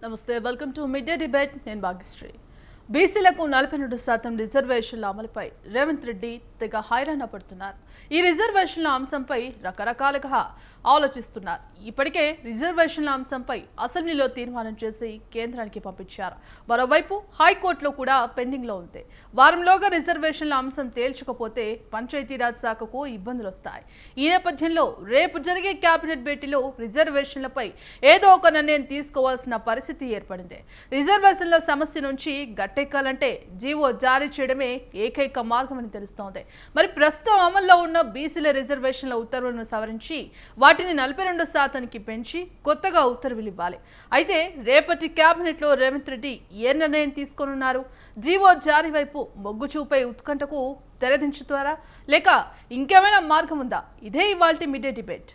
నమస్తే, welcome to mid day debate. నేను భాగ్యశ్రీ. బీసీలకు 42% రిజర్వేషన్ల అమలుపై రేవంత్ రెడ్డి తెగ హైరాణ పడుతున్నారు. ఈ రిజర్వేషన్ల అంశంపై రకరకాలుగా ఆలోచిస్తున్నారు. ఇప్పటికే రిజర్వేషన్ల అంశంపై అసెంబ్లీలో తీర్మానం చేసి కేంద్రానికి పంపించారు. మరోవైపు హైకోర్టులో కూడా పెండింగ్లో ఉంది. వారంలోగా రిజర్వేషన్ల అంశం తేల్చకపోతే పంచాయతీరాజ్ శాఖకు ఇబ్బందులు వస్తాయి. ఈ నేపథ్యంలో రేపు జరిగే కేబినెట్ భేటీలో రిజర్వేషన్లపై ఏదో ఒక నిర్ణయం తీసుకోవాల్సిన పరిస్థితి ఏర్పడింది. రిజర్వేషన్ల సమస్య నుంచి గట్టెక్కాలంటే జీవో జారీ చేయడమే ఏకైక మార్గమని తెలుస్తోంది. మరి ప్రస్తుతం అమల్లో ఉన్న బీసీల రిజర్వేషన్ల ఉత్తర్వులను సవరించి వాటిని 42%కి పెంచి కొత్తగా ఉత్తర్వులు ఇవ్వాలి. అయితే రేపటి కేబినెట్లో రేవంత్ రెడ్డి ఏ నిర్ణయం తీసుకోనున్నారు? జీవో జారీ వైపు మొగ్గు చూపే ఉత్కంఠకు తెరదించుతారా, లేక ఇంకేమైనా మార్గం ఉందా? ఇదే ఇవాల్టి మిడ్ డే డిబేట్.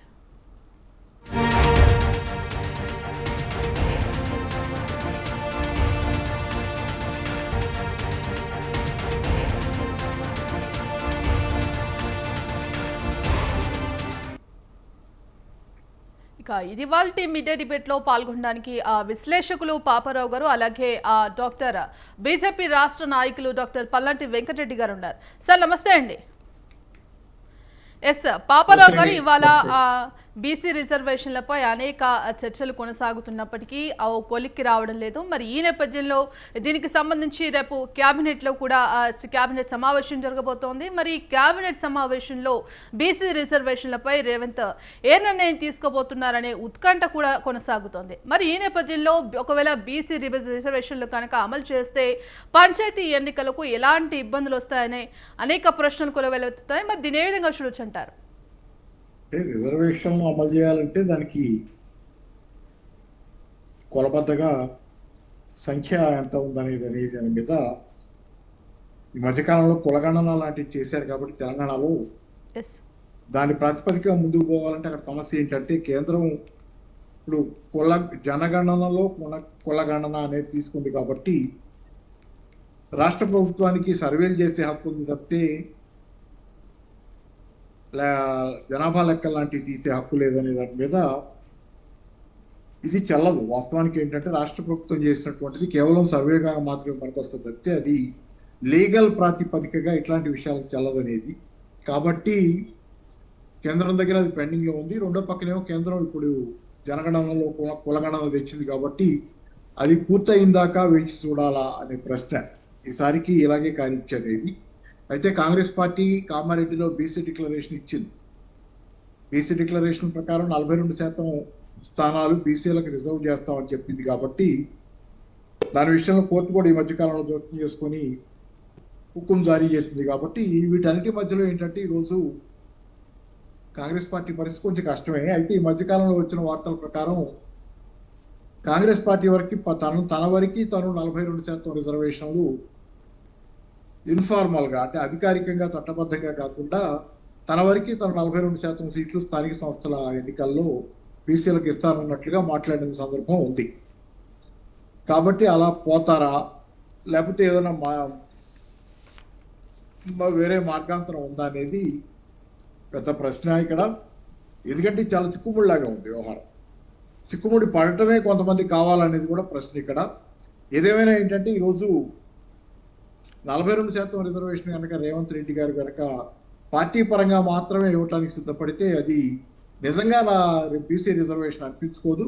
ఇది వాళ్ళ మిడ్ డే డిబేట్లో పాల్గొనడానికి విశ్లేషకులు పాపారావు గారు, అలాగే డాక్టర్ బీజేపీ రాష్ట్ర నాయకులు డాక్టర్ పల్లంటి వెంకటరెడ్డి గారు ఉన్నారు. సార్ నమస్తే అండి. ఎస్ పాపారావు గారు, ఇవాళ బీసీ రిజర్వేషన్లపై అనేక చర్చలు కొనసాగుతున్నప్పటికీ కొలిక్కి రావడం లేదు. మరి ఈ నేపథ్యంలో దీనికి సంబంధించి రేపు క్యాబినెట్లో కూడా క్యాబినెట్ సమావేశం జరగబోతోంది. మరి క్యాబినెట్ సమావేశంలో బీసీ రిజర్వేషన్లపై రేవంత్ ఏ నిర్ణయం తీసుకోబోతున్నారనే ఉత్కంఠ కూడా కొనసాగుతోంది. మరి ఈ నేపథ్యంలో ఒకవేళ బీసీ రిజర్వేషన్లు కనుక అమలు చేస్తే పంచాయతీ ఎన్నికలకు ఎలాంటి ఇబ్బందులు వస్తాయనే అనేక ప్రశ్నలు కూడా వెలువెత్తుతాయి. మరి దీని ఏ విధంగా చూడొచ్చు అంటారు? రిజర్వేషన్ అమలు చేయాలంటే దానికి కొలబద్దగా సంఖ్య ఎంత ఉందనేది దాని మీద ఈ మధ్యకాలంలో కులగణన లాంటివి చేశారు. కాబట్టి తెలంగాణలో దాని ప్రాతిపదిక ముందుకు పోవాలంటే అక్కడ సమస్య ఏంటంటే కేంద్రం ఇప్పుడు జనగణనలో కులగణన అనేది తీసుకుంది. కాబట్టి రాష్ట్ర ప్రభుత్వానికి సర్వేలు చేసే హక్కు ఉంది తప్పితే జనాభా లెక్కలు లాంటివి తీసే హక్కు లేదనే దాని మీద ఇది చెల్లదు. వాస్తవానికి ఏంటంటే రాష్ట్ర ప్రభుత్వం చేసినటువంటిది కేవలం సర్వేగా మాత్రమే పనికొస్తుంది తప్పితే అది లీగల్ ప్రాతిపదికగా ఇట్లాంటి విషయాలకు చెల్లదనేది. కాబట్టి కేంద్రం దగ్గర అది పెండింగ్లో ఉంది. రెండో పక్కనేమో కేంద్రం ఇప్పుడు జనగణనలో కులగణన తెచ్చింది. కాబట్టి అది పూర్తయిందాకా వేచి చూడాలా అనే ప్రశ్న ఈసారికి ఇలాగే కానిచ్చేది. అయితే కాంగ్రెస్ పార్టీ కామారెడ్డిలో బీసీ డిక్లరేషన్ ఇచ్చింది. బీసీ డిక్లరేషన్ ప్రకారం 42% స్థానాలు బీసీలకు రిజర్వ్ చేస్తామని చెప్పింది. కాబట్టి దాని విషయంలో కోర్టు కూడా ఈ మధ్యకాలంలో జోక్యం చేసుకొని హుకుం జారీ చేసింది. కాబట్టి వీటన్నిటి మధ్యలో ఏంటంటే ఈరోజు కాంగ్రెస్ పార్టీ పరిస్థితి కొంచెం కష్టమే. అయితే ఈ మధ్యకాలంలో వచ్చిన వార్తల ప్రకారం కాంగ్రెస్ పార్టీ వరకు తన వరకు 42% రిజర్వేషన్లు ఇన్ఫార్మల్గా అంటే అధికారికంగా చట్టబద్ధంగా కాకుండా తన వరకు 42% సీట్లు స్థానిక సంస్థల ఎన్నికల్లో బీసీలకు ఇస్తానన్నట్లుగా మాట్లాడిన సందర్భం ఉంది. కాబట్టి అలా పోతారా, లేకపోతే ఏదైనా వేరే మార్గాంతరం ఉందా అనేది పెద్ద ప్రశ్న ఇక్కడ. ఎందుకంటే చాలా చిక్కుముడిలాగా ఉంది వ్యవహారం. చిక్కుముడి పడటమే కొంతమంది కావాలనేది కూడా ప్రశ్న ఇక్కడ. ఏదేమైనా ఏంటంటే ఈరోజు 42% రిజర్వేషన్ కనుక రేవంత్ రెడ్డి గారు కనుక పార్టీ పరంగా మాత్రమే ఇవ్వటానికి సిద్ధపడితే అది నిజంగా నా బీసీ రిజర్వేషన్ అనిపించుకోదు.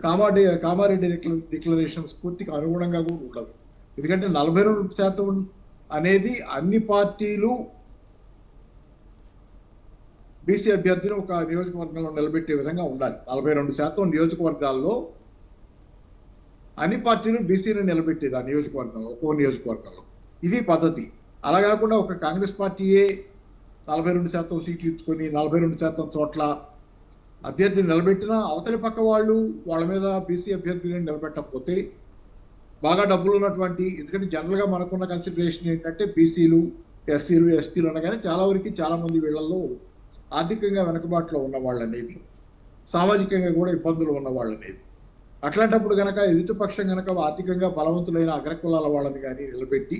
కామారెడ్డి డిక్లరేషన్ స్ఫూర్తికి అనుగుణంగా కూడా ఉండదు. ఎందుకంటే 42% అనేది అన్ని పార్టీలు బీసీ అభ్యర్థిని ఒక నియోజకవర్గంలో నిలబెట్టే విధంగా ఉండాలి. 42% నియోజకవర్గాల్లో అన్ని పార్టీలు బీసీని నిలబెట్టేది ఆ నియోజకవర్గంలో, ఒక్కో నియోజకవర్గంలో. ఇది పద్ధతి. అలా కాకుండా ఒక కాంగ్రెస్ పార్టీయే 42% సీట్లు ఇచ్చుకొని 42% చోట్ల అభ్యర్థిని నిలబెట్టినా అవతలి పక్క వాళ్ళ మీద బీసీ అభ్యర్థిని నిలబెట్టకపోతే బాగా డబ్బులు ఉన్నటువంటి, ఎందుకంటే జనరల్గా మనకున్న కన్సిడరేషన్ ఏంటంటే బీసీలు, ఎస్సీలు, ఎస్టీలు అనగానే చాలా మంది వీళ్ళల్లో ఆర్థికంగా వెనుకబాటులో ఉన్న వాళ్ళనేది, సామాజికంగా కూడా ఇబ్బందులు ఉన్న వాళ్ళనేది. అట్లాంటప్పుడు కనుక ఎదుటిపక్షం కనుక ఆర్థికంగా బలవంతులైన అగ్రకులాల వాళ్ళని కానీ నిలబెట్టి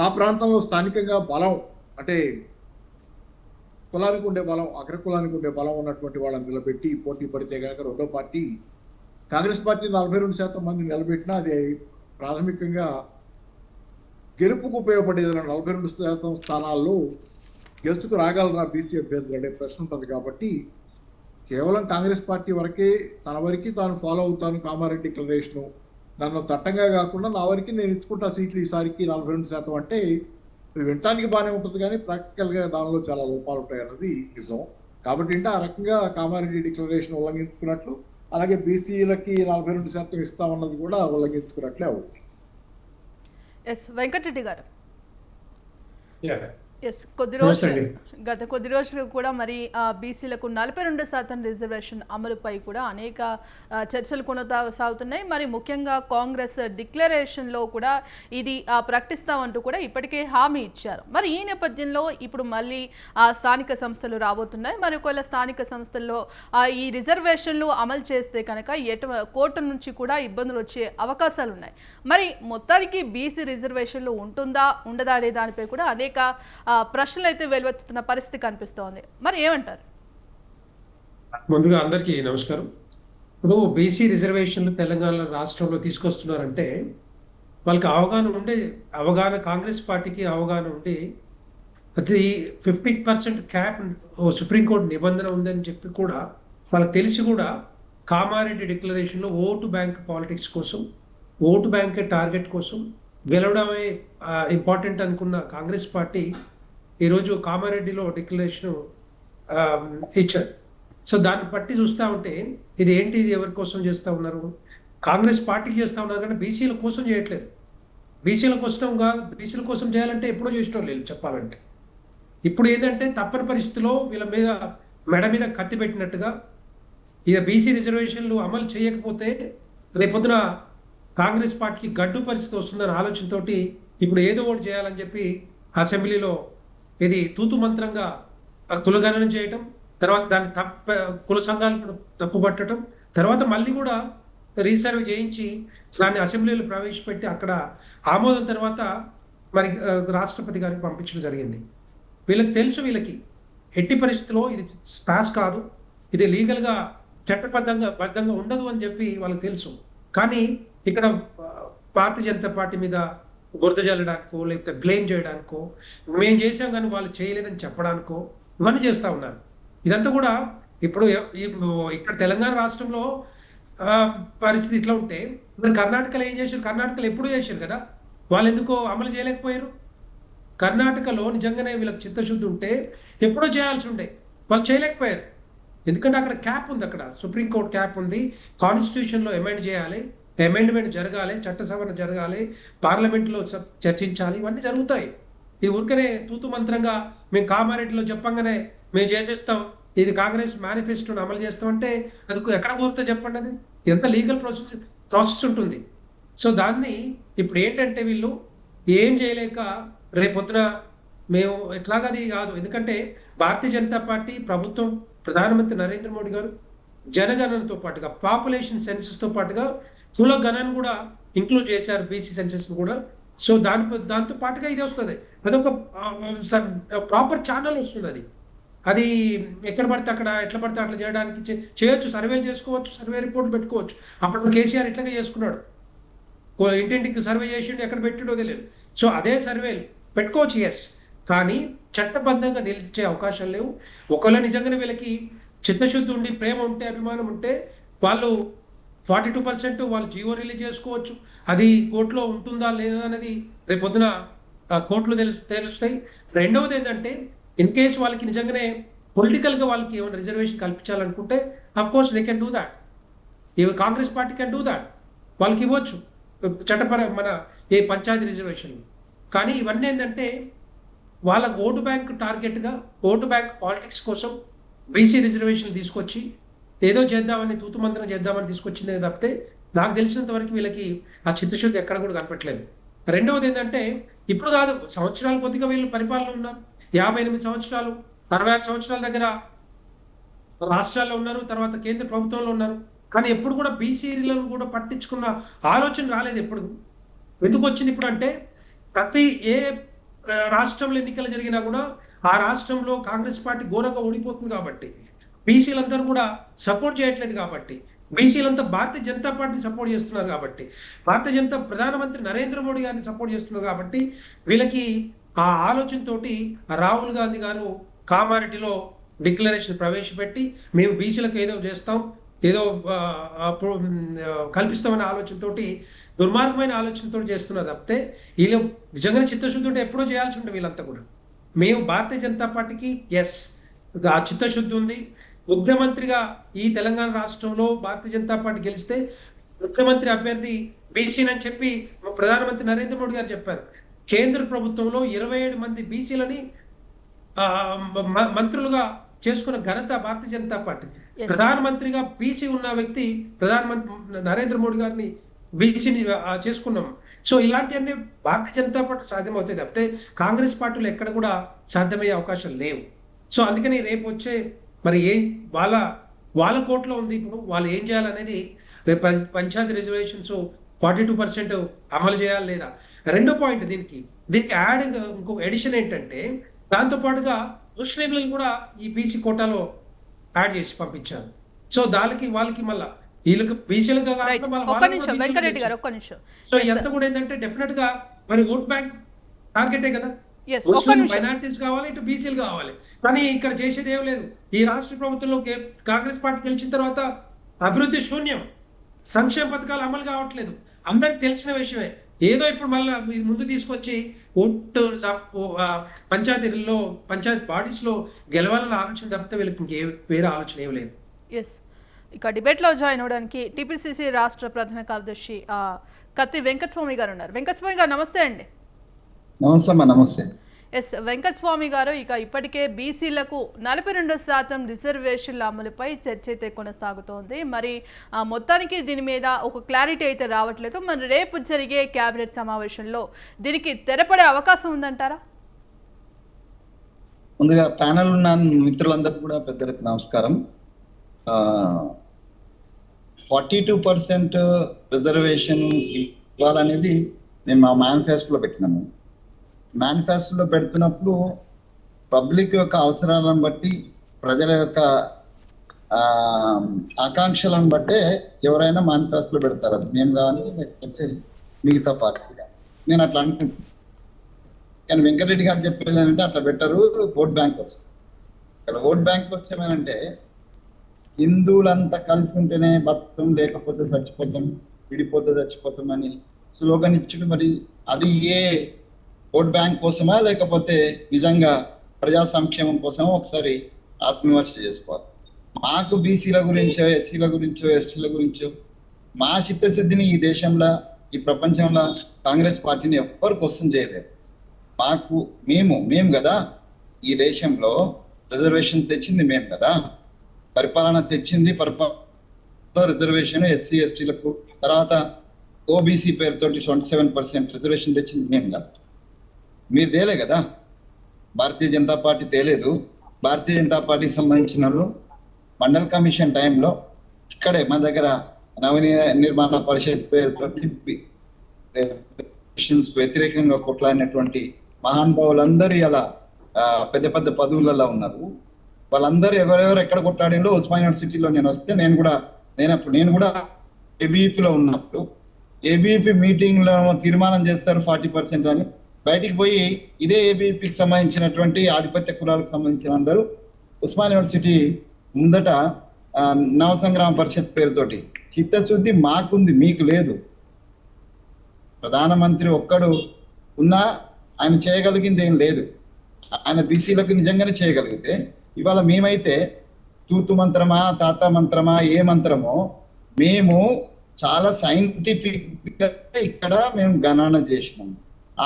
ఆ ప్రాంతంలో స్థానికంగా బలం అంటే కులానికి ఉండే బలం, అగ్రకులానికి ఉండే బలం ఉన్నటువంటి వాళ్ళని నిలబెట్టి పోటీ పడితే కనుక రెండో పార్టీ కాంగ్రెస్ పార్టీ 42% మంది నిలబెట్టినా అది ప్రాథమికంగా గెలుపుకు ఉపయోగపడేది. 42% స్థానాల్లో గెలుచుకు రాగలరా బీసీ అభ్యర్థులు అనే ప్రశ్న ఉంటుంది. కాబట్టి కేవలం కాంగ్రెస్ పార్టీ వరకే తన వరకు తాను ఫాలో అవుతాను కామారెడ్డి డిక్లరేషను, నన్ను తట్టంగా కాకుండా నా వరకు నేను ఇచ్చుకుంటా సీట్లు ఈసారికి 42% అంటే ఇది వినటానికి బాగానే ఉంటుంది, కానీ ప్రాక్టికల్గా దానిలో చాలా లోపాలు ఉంటాయి అన్నది నిజం. కాబట్టి ఆ రకంగా కామారెడ్డి డిక్లరేషన్ ఉల్లంఘించుకున్నట్లు, అలాగే బీసీలకి 42% ఇస్తామన్నది కూడా ఉల్లంఘించుకున్నట్లే అవుతుంది. ఎస్ వెంకటరెడ్డి గారు. యా ఎస్ గత కొద్ది రోజులు కూడా మరి బీసీలకు 42% రిజర్వేషన్ అమలుపై కూడా అనేక చర్చలు కొనసాగుతున్నాయి. మరి ముఖ్యంగా కాంగ్రెస్ డిక్లరేషన్లో కూడా ఇది ప్రకటిస్తామంటూ కూడా ఇప్పటికే హామీ ఇచ్చారు. మరి ఈ నేపథ్యంలో ఇప్పుడు మళ్ళీ స్థానిక సంస్థలు రాబోతున్నాయి. మరి ఒకవేళ స్థానిక సంస్థల్లో ఈ రిజర్వేషన్లు అమలు చేస్తే కనుక కోర్టు నుంచి కూడా ఇబ్బందులు వచ్చే అవకాశాలు ఉన్నాయి. మరి మొత్తానికి బీసీ రిజర్వేషన్లు ఉంటుందా ఉండదా అనే దానిపై కూడా అనేక ప్రశ్నలు అయితే వెలువెత్తుతున్న పరిస్థితి కనిపిస్తోంది. మరి ఏమంటారు? ముందుగా అందరికీ నమస్కారం. ఇప్పుడు బీసీ రిజర్వేషన్లు తెలంగాణ రాష్ట్రంలో తీసుకొస్తున్నారంటే వాళ్ళకి అవగాహన కాంగ్రెస్ పార్టీకి అవగాహన ఉండి అది 50% క్యాప్ సుప్రీంకోర్టు నిబంధన ఉందని చెప్పి కూడా వాళ్ళకి తెలిసి కూడా కామారెడ్డి డిక్లరేషన్లో ఓటు బ్యాంక్ పాలిటిక్స్ కోసం, ఓటు బ్యాంక్ టార్గెట్ కోసం గెలవడమే ఇంపార్టెంట్ అనుకున్న కాంగ్రెస్ పార్టీ ఈరోజు కామారెడ్డిలో డిక్లరేషన్ ఇచ్చారు. సో దాన్ని బట్టి చూస్తూ ఉంటే ఇది ఎవరి కోసం చేస్తూ ఉన్నారు? కాంగ్రెస్ పార్టీకి చేస్తూ ఉన్నారు, కానీ బీసీల కోసం చేయట్లేదు. బీసీల కోసం చేయాలంటే ఎప్పుడో చేసడం లేదు చెప్పాలంటే. ఇప్పుడు ఏంటంటే తప్పని పరిస్థితిలో వీళ్ళ మీద మెడ మీద కత్తి పెట్టినట్టుగా ఇక బీసీ రిజర్వేషన్లు అమలు చేయకపోతే రేపొద్దున కాంగ్రెస్ పార్టీకి గడ్డు పరిస్థితి వస్తుందన్న ఆలోచనతోటి ఇప్పుడు ఏదో ఒకటి చేయాలని చెప్పి అసెంబ్లీలో ఇది తూతు మంత్రంగా కులగణన చేయటం, తర్వాత దాన్ని కుల సంఘాలను తప్పుపట్టడం, తర్వాత మళ్ళీ కూడా రీసర్వే చేయించి దాన్ని అసెంబ్లీలో ప్రవేశపెట్టి అక్కడ ఆమోదం తర్వాత మరి రాష్ట్రపతి గారికి పంపించడం జరిగింది. వీళ్ళకి తెలుసు, వీళ్ళకి ఎట్టి పరిస్థితిలో ఇది పాస్ కాదు, ఇది లీగల్గా బద్ధంగా ఉండదు అని చెప్పి వాళ్ళకి తెలుసు. కానీ ఇక్కడ భారతీయ జనతా పార్టీ మీద బురద జల్లడానికో లేకపోతే బ్లేమ్ చేయడానికో, మేము చేసాం కానీ వాళ్ళు చేయలేదని చెప్పడానికో ఇవన్నీ చేస్తూ ఉన్నారు. ఇదంతా కూడా ఇప్పుడు ఇక్కడ తెలంగాణ రాష్ట్రంలో పరిస్థితి ఇట్లా ఉంటే మరి కర్ణాటకలో ఏం చేశారు? కర్ణాటకలో ఎప్పుడు చేశారు కదా, వాళ్ళు ఎందుకో అమలు చేయలేకపోయారు? కర్ణాటకలో నిజంగానే వీళ్ళకి చిత్తశుద్ధి ఉంటే ఎప్పుడో చేయాల్సి ఉండే, వాళ్ళు చేయలేకపోయారు. ఎందుకంటే అక్కడ క్యాప్ ఉంది, అక్కడ సుప్రీంకోర్టు క్యాప్ ఉంది. కాన్స్టిట్యూషన్లో అమెండ్మెంట్ జరగాలి, చట్ట సవరణ జరగాలి, పార్లమెంట్లో చర్చించాలి, ఇవన్నీ జరుగుతాయి. ఈ ఊరికనే తూతు మంత్రంగా మేము కామారెడ్డిలో చెప్పంగానే మేము చేసేస్తాం, ఇది కాంగ్రెస్ మేనిఫెస్టోని అమలు చేస్తామంటే అది ఎక్కడ కుదురుతుందో చెప్పండి. అది ఎంత లీగల్ ప్రాసెస్ ఉంటుంది. సో దాన్ని ఇప్పుడు ఏంటంటే వీళ్ళు ఏం చేయలేక రేపొద్దున మేము ఎట్లాగా అది కాదు. ఎందుకంటే భారతీయ జనతా పార్టీ ప్రభుత్వం, ప్రధానమంత్రి నరేంద్ర మోడీ గారు జనగణనతో పాటుగా పాపులేషన్ సెన్సెస్తో పాటుగా కుల గణన కూడా ఇంక్లూడ్ చేశారు, బీసీ సెన్సెస్ కూడా. సో దాంతో పాటుగా ఇది వస్తుంది, అదొక ప్రాపర్ ఛానల్ వస్తుంది. అది ఎక్కడ పడితే అక్కడ ఎట్లా పడితే అట్లా చేయడానికి చేయొచ్చు, సర్వేలు చేసుకోవచ్చు, సర్వే రిపోర్ట్లు పెట్టుకోవచ్చు. అప్పుడు కేసీఆర్ ఇట్లాగే చేసుకున్నాడు, ఇంటింటికి సర్వే చేసిండు, ఎక్కడ పెట్టిండో తెలియదు. సో అదే సర్వేలు పెట్టుకోవచ్చు, ఎస్. కానీ చట్టబద్ధంగా నిలిచే అవకాశాలు లేవు. ఒకవేళ నిజంగానే వీళ్ళకి చిత్తశుద్ధి ఉండి, ప్రేమ ఉంటే, అభిమానం ఉంటే వాళ్ళు 42% వాళ్ళు జీవో రిలీజ్ చేసుకోవచ్చు. అది కోర్టులో ఉంటుందా లేదా అనేది రేపొద్దున కోర్టులో తెలుస్తాయి. రెండవది ఏంటంటే ఇన్ కేస్ వాళ్ళకి నిజంగానే పొలిటికల్గా వాళ్ళకి ఏమైనా రిజర్వేషన్ కల్పించాలనుకుంటే of course they can do that. Congress party can do that, వాళ్ళకి ఇవ్వచ్చు మన ఏ పంచాయతీ రిజర్వేషన్. కానీ ఇవన్నీ ఏంటంటే వాళ్ళ ఓటు బ్యాంక్ టార్గెట్గా, ఓటు బ్యాంక్ పాలిటిక్స్ కోసం బీసీ రిజర్వేషన్లు తీసుకొచ్చి ఏదో చేద్దామని, తూతు మంత్రం చేద్దామని తీసుకొచ్చిందే తప్పితే నాకు తెలిసినంత వరకు వీళ్ళకి ఆ చిత్తశుద్ధి ఎక్కడ కూడా కనపట్లేదు. రెండవది ఏంటంటే ఇప్పుడు కాదు, సంవత్సరాల కొద్దిగా వీళ్ళు పరిపాలన ఉన్నారు. 58 సంవత్సరాలు, 66 సంవత్సరాల దగ్గర రాష్ట్రాల్లో ఉన్నారు, తర్వాత కేంద్ర ప్రభుత్వంలో ఉన్నారు. కానీ ఎప్పుడు కూడా బీసీలను కూడా పట్టించుకున్న ఆలోచన రాలేదు ఎప్పుడు. ఎందుకు వచ్చింది ఇప్పుడు అంటే ప్రతి ఏ రాష్ట్రంలో ఎన్నికలు జరిగినా కూడా ఆ రాష్ట్రంలో కాంగ్రెస్ పార్టీ ఘోరంగా ఓడిపోతుంది కాబట్టి, బీసీలందరూ కూడా సపోర్ట్ చేయట్లేదు కాబట్టి బీసీలంతా భారతీయ జనతా పార్టీని సపోర్ట్ చేస్తున్నారు కాబట్టి, భారతీయ జనతా ప్రధానమంత్రి నరేంద్ర మోడీ గారిని సపోర్ట్ చేస్తున్నారు కాబట్టి వీళ్ళకి ఆ ఆలోచనతోటి రాహుల్ గాంధీ గారు కామారెడ్డిలో డిక్లరేషన్ ప్రవేశపెట్టి మేము బీసీలకు ఏదో చేస్తాం, ఏదో కల్పిస్తామనే ఆలోచనతోటి, దుర్మార్గమైన ఆలోచనతో చేస్తున్నారు తప్పితే వీళ్ళు నిజంగా చిత్తశుద్ధి ఉంటే ఎప్పుడో చేయాల్సి ఉంటుంది. వీళ్ళంతా కూడా మేము భారతీయ జనతా పార్టీకి ఎస్ ఆ చిత్తశుద్ధి ఉంది. ముఖ్యమంత్రిగా ఈ తెలంగాణ రాష్ట్రంలో భారతీయ జనతా పార్టీ గెలిస్తే ముఖ్యమంత్రి అభ్యర్థి బీసీనని చెప్పి ప్రధానమంత్రి నరేంద్ర మోడీ గారు చెప్పారు. కేంద్ర ప్రభుత్వంలో 27 మంది బీసీలని మంత్రులుగా చేసుకున్న ఘనత భారతీయ జనతా పార్టీ. ప్రధానమంత్రిగా బీసీ ఉన్న వ్యక్తి ప్రధానమంత్రి నరేంద్ర మోడీ గారిని బీసీని చేసుకున్నాం. సో ఇలాంటివన్నీ భారతీయ జనతా పార్టీ సాధ్యమవుతాయి తప్పితే కాంగ్రెస్ పార్టీలో ఎక్కడ కూడా సాధ్యమయ్యే అవకాశాలు లేవు. సో అందుకని రేపు వచ్చే మరి వాళ్ళ కోర్టులో ఉంది. ఇప్పుడు వాళ్ళు ఏం చేయాలనేది రేపు పంచాయతీ రిజర్వేషన్స్ 42% అమలు చేయాలి లేదా. రెండో పాయింట్ దీనికి యాడ్ ఇంకో ఎడిషన్ ఏంటంటే దాంతో పాటుగా ముస్లింలను కూడా ఈ బీసీ కోటాలో యాడ్ చేసి పంపించారు. సో వాళ్ళకి మళ్ళా వీళ్ళకి బీసీలుగా వెంకటరెడ్డి గారు ఒక్క నిమిషం. సో ఎంత కూడా ఏంటంటే డెఫినెట్ గా మరి ఓట్ బ్యాంక్ టార్గెటే కదా, మైనారిటీస్ కావాలి, ఇటు బీసీలు కావాలి. కానీ ఇక్కడ చేసేది ఏం లేదు. ఈ రాష్ట్ర ప్రభుత్వంలో కాంగ్రెస్ పార్టీ గెలిచిన తర్వాత అభివృద్ధి శూన్యం, సంక్షేమ పథకాలు అమలు కావట్లేదు. అందరికి తెలిసిన విషయమే. ఏదో ఇప్పుడు మళ్ళీ ముందు తీసుకొచ్చి ఓటు పంచాయతీ బాడీస్ లో గెలవాలన్న ఆలోచన తప్పితే వీళ్ళకి వేరే ఆలోచన ఏం లేదు. ఎస్, ఇక డిబేట్లో జాయిన్ అవడానికి టీపీసీసీ రాష్ట్ర ప్రధాన కార్యదర్శి కత్తి వెంకటస్వామి గారు ఉన్నారు. వెంకటస్వామి గారు నమస్తే అండి. నమస్తే. ఎస్ వెంకటస్వామి గారు, ఇక ఇప్పటికే బీసీలకు 42% రిజర్వేషన్ల అమలుపై చర్చ అయితే కొనసాగుతోంది. మరి మొత్తానికి దీని మీద ఒక క్లారిటీ అయితే రావట్లేదు. మరి రేపు జరిగే కేబినెట్ సమావేశంలో దీనికి తెరపడే అవకాశం ఉందంటారా? ముందుగా ప్యానెల్ ఉన్న మిత్రులందరికీ కూడా పెద్దలకు నమస్కారం. 42% రిజర్వేషన్ ఇవ్వాలనేది మేము మా మేనిఫెస్టోలో పెట్టినాము. మేనిఫెస్టోలో పెడుతున్నప్పుడు పబ్లిక్ యొక్క అవసరాలను బట్టి, ప్రజల యొక్క ఆకాంక్షలను బట్టే ఎవరైనా మేనిఫెస్టోలో పెడతారు. అది మేము కానీ మిగతా పార్టీ కానీ. నేను అట్లా అనుకుంటున్నాను. కానీ వెంకటరెడ్డి గారు చెప్పేది ఏంటంటే అట్లా పెట్టరు, ఓట్ బ్యాంక్ కోసం. ఇక్కడ ఓట్ బ్యాంక్ కోసం ఏమంటే హిందువులంతా కలిసి ఉంటేనే బతుకం, లేకపోతే చచ్చిపోతాం, విడిపోతే చచ్చిపోతాం అని స్లోగన్ ఇచ్చుడు. మరి అది ఏ ఓట్ బ్యాంక్ కోసమా లేకపోతే నిజంగా ప్రజా సంక్షేమం కోసమో ఒకసారి ఆత్మవిమర్శ చేసుకోవాలి. మాకు బీసీల గురించో, ఎస్సీల గురించో, ఎస్టీల గురించో మా చిత్తశుద్ధిని ఈ దేశంలో, ఈ ప్రపంచంలో కాంగ్రెస్ పార్టీని ఎవ్వరు క్వశ్చన్ చేయలేరు. మేము కదా ఈ దేశంలో రిజర్వేషన్ తెచ్చింది, మేము కదా పరిపాలన తెచ్చింది. పరిపాలన రిజర్వేషన్ ఎస్సీ ఎస్టీలకు, తర్వాత ఓబీసీ పేరుతోటి 27% రిజర్వేషన్ తెచ్చింది మేము కదా. మీరు తేలే కదా, భారతీయ జనతా పార్టీ తేలేదు. భారతీయ జనతా పార్టీకి సంబంధించిన వాళ్ళు మండల్ కమిషన్ టైంలో ఇక్కడే మన దగ్గర నిర్మాణ పరిషత్ పేరుతోటి వ్యతిరేకంగా కొట్లాడినటువంటి మహానుభావులందరూ ఇలా పెద్ద పెద్ద పదవులలో ఉన్నారు. వాళ్ళందరూ ఎవరెవరు ఎక్కడ కొట్లాడినో ఉస్మానియా యూనివర్సిటీలో నేను వస్తే నేను కూడా ఏబీపీలో ఉన్నప్పుడు ఏబీపీ మీటింగ్ లో తీర్మానం చేస్తారు 40% అని. బయటికి పోయి ఇదే ఏబీపీకి సంబంధించినటువంటి ఆధిపత్య కులాలకు సంబంధించిన అందరూ ఉస్మానియా యూనివర్సిటీ ముందట నవసంగ్రామ పరిషత్ పేరుతోటి చిత్తశుద్ధి మాకుంది, మీకు లేదు. ప్రధానమంత్రి ఒక్కడు ఉన్నా ఆయన చేయగలిగింది ఏం లేదు. ఆయన బీసీలకు నిజంగానే చేయగలిగితే ఇవాళ మేమైతే తూతు మంత్రమా, తాత మంత్రమా, ఏ మంత్రమో మేము చాలా సైంటిఫిక్ గా ఇక్కడ మేము గణన చేసినాం.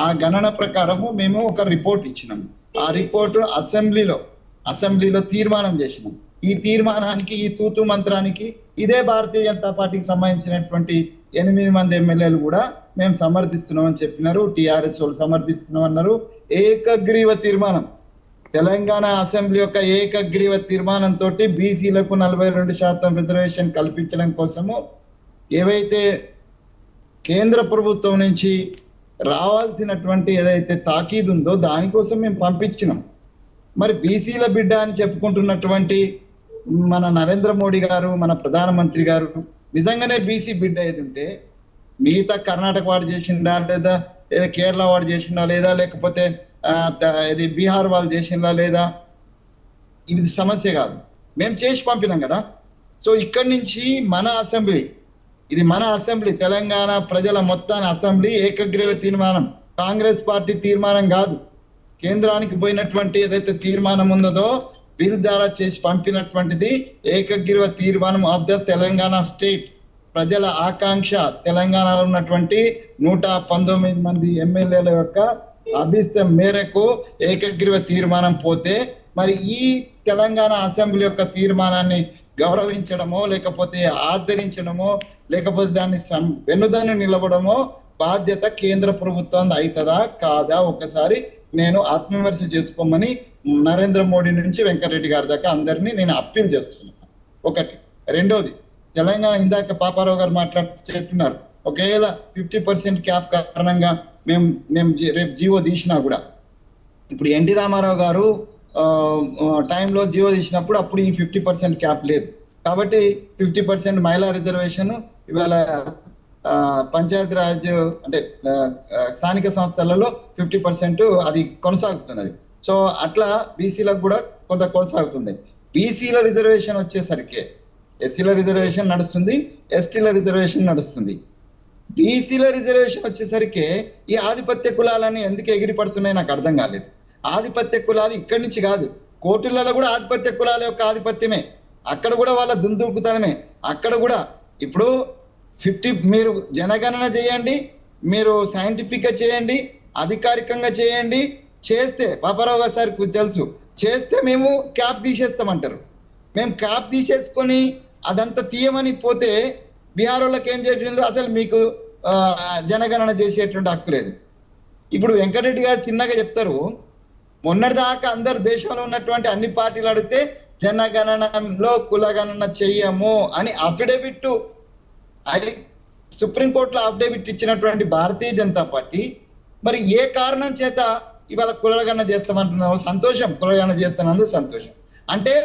ఆ గణన ప్రకారము మేము ఒక రిపోర్ట్ ఇచ్చినాం. ఆ రిపోర్ట్ అసెంబ్లీలో తీర్మానం చేసినాం. ఈ తీర్మానానికి, ఈ తూతు మంత్రానికి ఇదే భారతీయ జనతా పార్టీకి సంబంధించినటువంటి 8 మంది ఎమ్మెల్యేలు కూడా మేము సమర్థిస్తున్నామని చెప్పినారు. టిఆర్ఎస్ వాళ్ళు సమర్థిస్తున్నాం అన్నారు. ఏకగ్రీవ తీర్మానం, తెలంగాణ అసెంబ్లీ యొక్క ఏకగ్రీవ తీర్మానంతో బీసీలకు 42% రిజర్వేషన్ కల్పించడం కోసము ఏవైతే కేంద్ర ప్రభుత్వం నుంచి రావాల్సినటువంటి ఏదైతే తాకీదు ఉందో దానికోసం మేము పంపించినాం. మరి బీసీల బిడ్డ అని చెప్పుకుంటున్నటువంటి మన నరేంద్ర మోడీ గారు, మన ప్రధానమంత్రి గారు నిజంగానే బీసీ బిడ్డ ఏది ఉంటే మిగతా కర్ణాటక వాడు చేసిండా, లేదా కేరళ వాడు చేసిండా, లేదా లేకపోతే ఇది బీహార్ వాళ్ళు చేసిందా, లేదా ఇది సమస్య కాదు. మేము చేసి పంపినాం కదా. సో ఇక్కడి నుంచి మన అసెంబ్లీ, ఇది మన అసెంబ్లీ, తెలంగాణ ప్రజల మొత్తాన్ని అసెంబ్లీ ఏకగ్రీవ తీర్మానం, కాంగ్రెస్ పార్టీ తీర్మానం కాదు, కేంద్రానికి పోయినటువంటి ఏదైతే తీర్మానం ఉన్నదో బిల్ ద్వారా చేసి పంపినటువంటిది ఏకగ్రీవ తీర్మానం ఆఫ్ ద తెలంగాణ స్టేట్. ప్రజల ఆకాంక్ష, తెలంగాణలో ఉన్నటువంటి 119 మంది ఎమ్మెల్యేల యొక్క అభిష్టం మేరకు ఏకగ్రీవ తీర్మానం పోతే, మరి ఈ తెలంగాణ అసెంబ్లీ యొక్క తీర్మానాన్ని గౌరవించడమో, లేకపోతే ఆదరించడమో, లేకపోతే దాన్ని వెన్నుదాన్ని నిలబడమో బాధ్యత కేంద్ర ప్రభుత్వం అవుతుందా కాదా ఒకసారి నేను ఆత్మవిమర్శ చేసుకోమని నరేంద్ర మోడీ నుంచి వెంకటరెడ్డి గారి దాకా అందరినీ నేను అప్పీల్ చేస్తున్నాను. ఒకటి. రెండోది, తెలంగాణ ఇందాక పాపారావు గారు మాట్లాడుతూ చెప్పినారు, ఒకవేళ 50% క్యాప్ కారణంగా మేము రేపు జీవో తీసినా కూడా, ఇప్పుడు ఎన్టీ రామారావు గారు టైంలో జీవో తీసినప్పుడు అప్పుడు ఈ 50% క్యాప్ లేదు కాబట్టి 50% మహిళా రిజర్వేషన్ ఇవాళ పంచాయతీరాజ్ అంటే స్థానిక సంస్థలలో 50% అది కొనసాగుతున్నది. సో అట్లా బీసీలకు కూడా కొంత కొనసాగుతుంది. బీసీల రిజర్వేషన్ వచ్చేసరికి ఎస్సీల రిజర్వేషన్ నడుస్తుంది, ఎస్టీల రిజర్వేషన్ నడుస్తుంది. బీసీల రిజర్వేషన్ వచ్చేసరికి ఈ ఆధిపత్య కులాలని ఎందుకు ఎగిరిపడుతున్నాయి నాకు అర్థం కాలేదు. ఆధిపత్య కులాలు ఇక్కడి నుంచి కాదు, కోర్టులలో కూడా ఆధిపత్య కులాల యొక్క ఆధిపత్యమే, అక్కడ కూడా వాళ్ళ దుందుకుతనమే. అక్కడ కూడా ఇప్పుడు 50 మీరు జనగణన చేయండి, మీరు సైంటిఫిక్గా చేయండి, అధికారికంగా చేయండి, చేస్తే పాపారావు గారు సార్ తెలుసు, చేస్తే మేము క్యాప్ తీసేస్తామంటారు. మేము క్యాప్ తీసేసుకొని అదంతా తీయమని పోతే బీహార్ వాళ్ళకి ఏం చేసిండ్రు, అసలు మీకు జనగణన చేసేటువంటి హక్కు లేదు. ఇప్పుడు వెంకటరెడ్డి గారు చిన్నగా చెప్తారు, మొన్నటిదాకా అందరు దేశంలో ఉన్నటువంటి అన్ని పార్టీలు అడిగితే జనగణనలో కులగణన చెయ్యము అని అఫిడవిట్ సుప్రీంకోర్టులో అఫిడవిట్ ఇచ్చినటువంటి భారతీయ జనతా పార్టీ మరి ఏ కారణం చేత ఇవాళ కులగణన చేస్తామంటున్నావు? సంతోషం, కులగణన చేస్తున్నందుకు సంతోషం. అంటే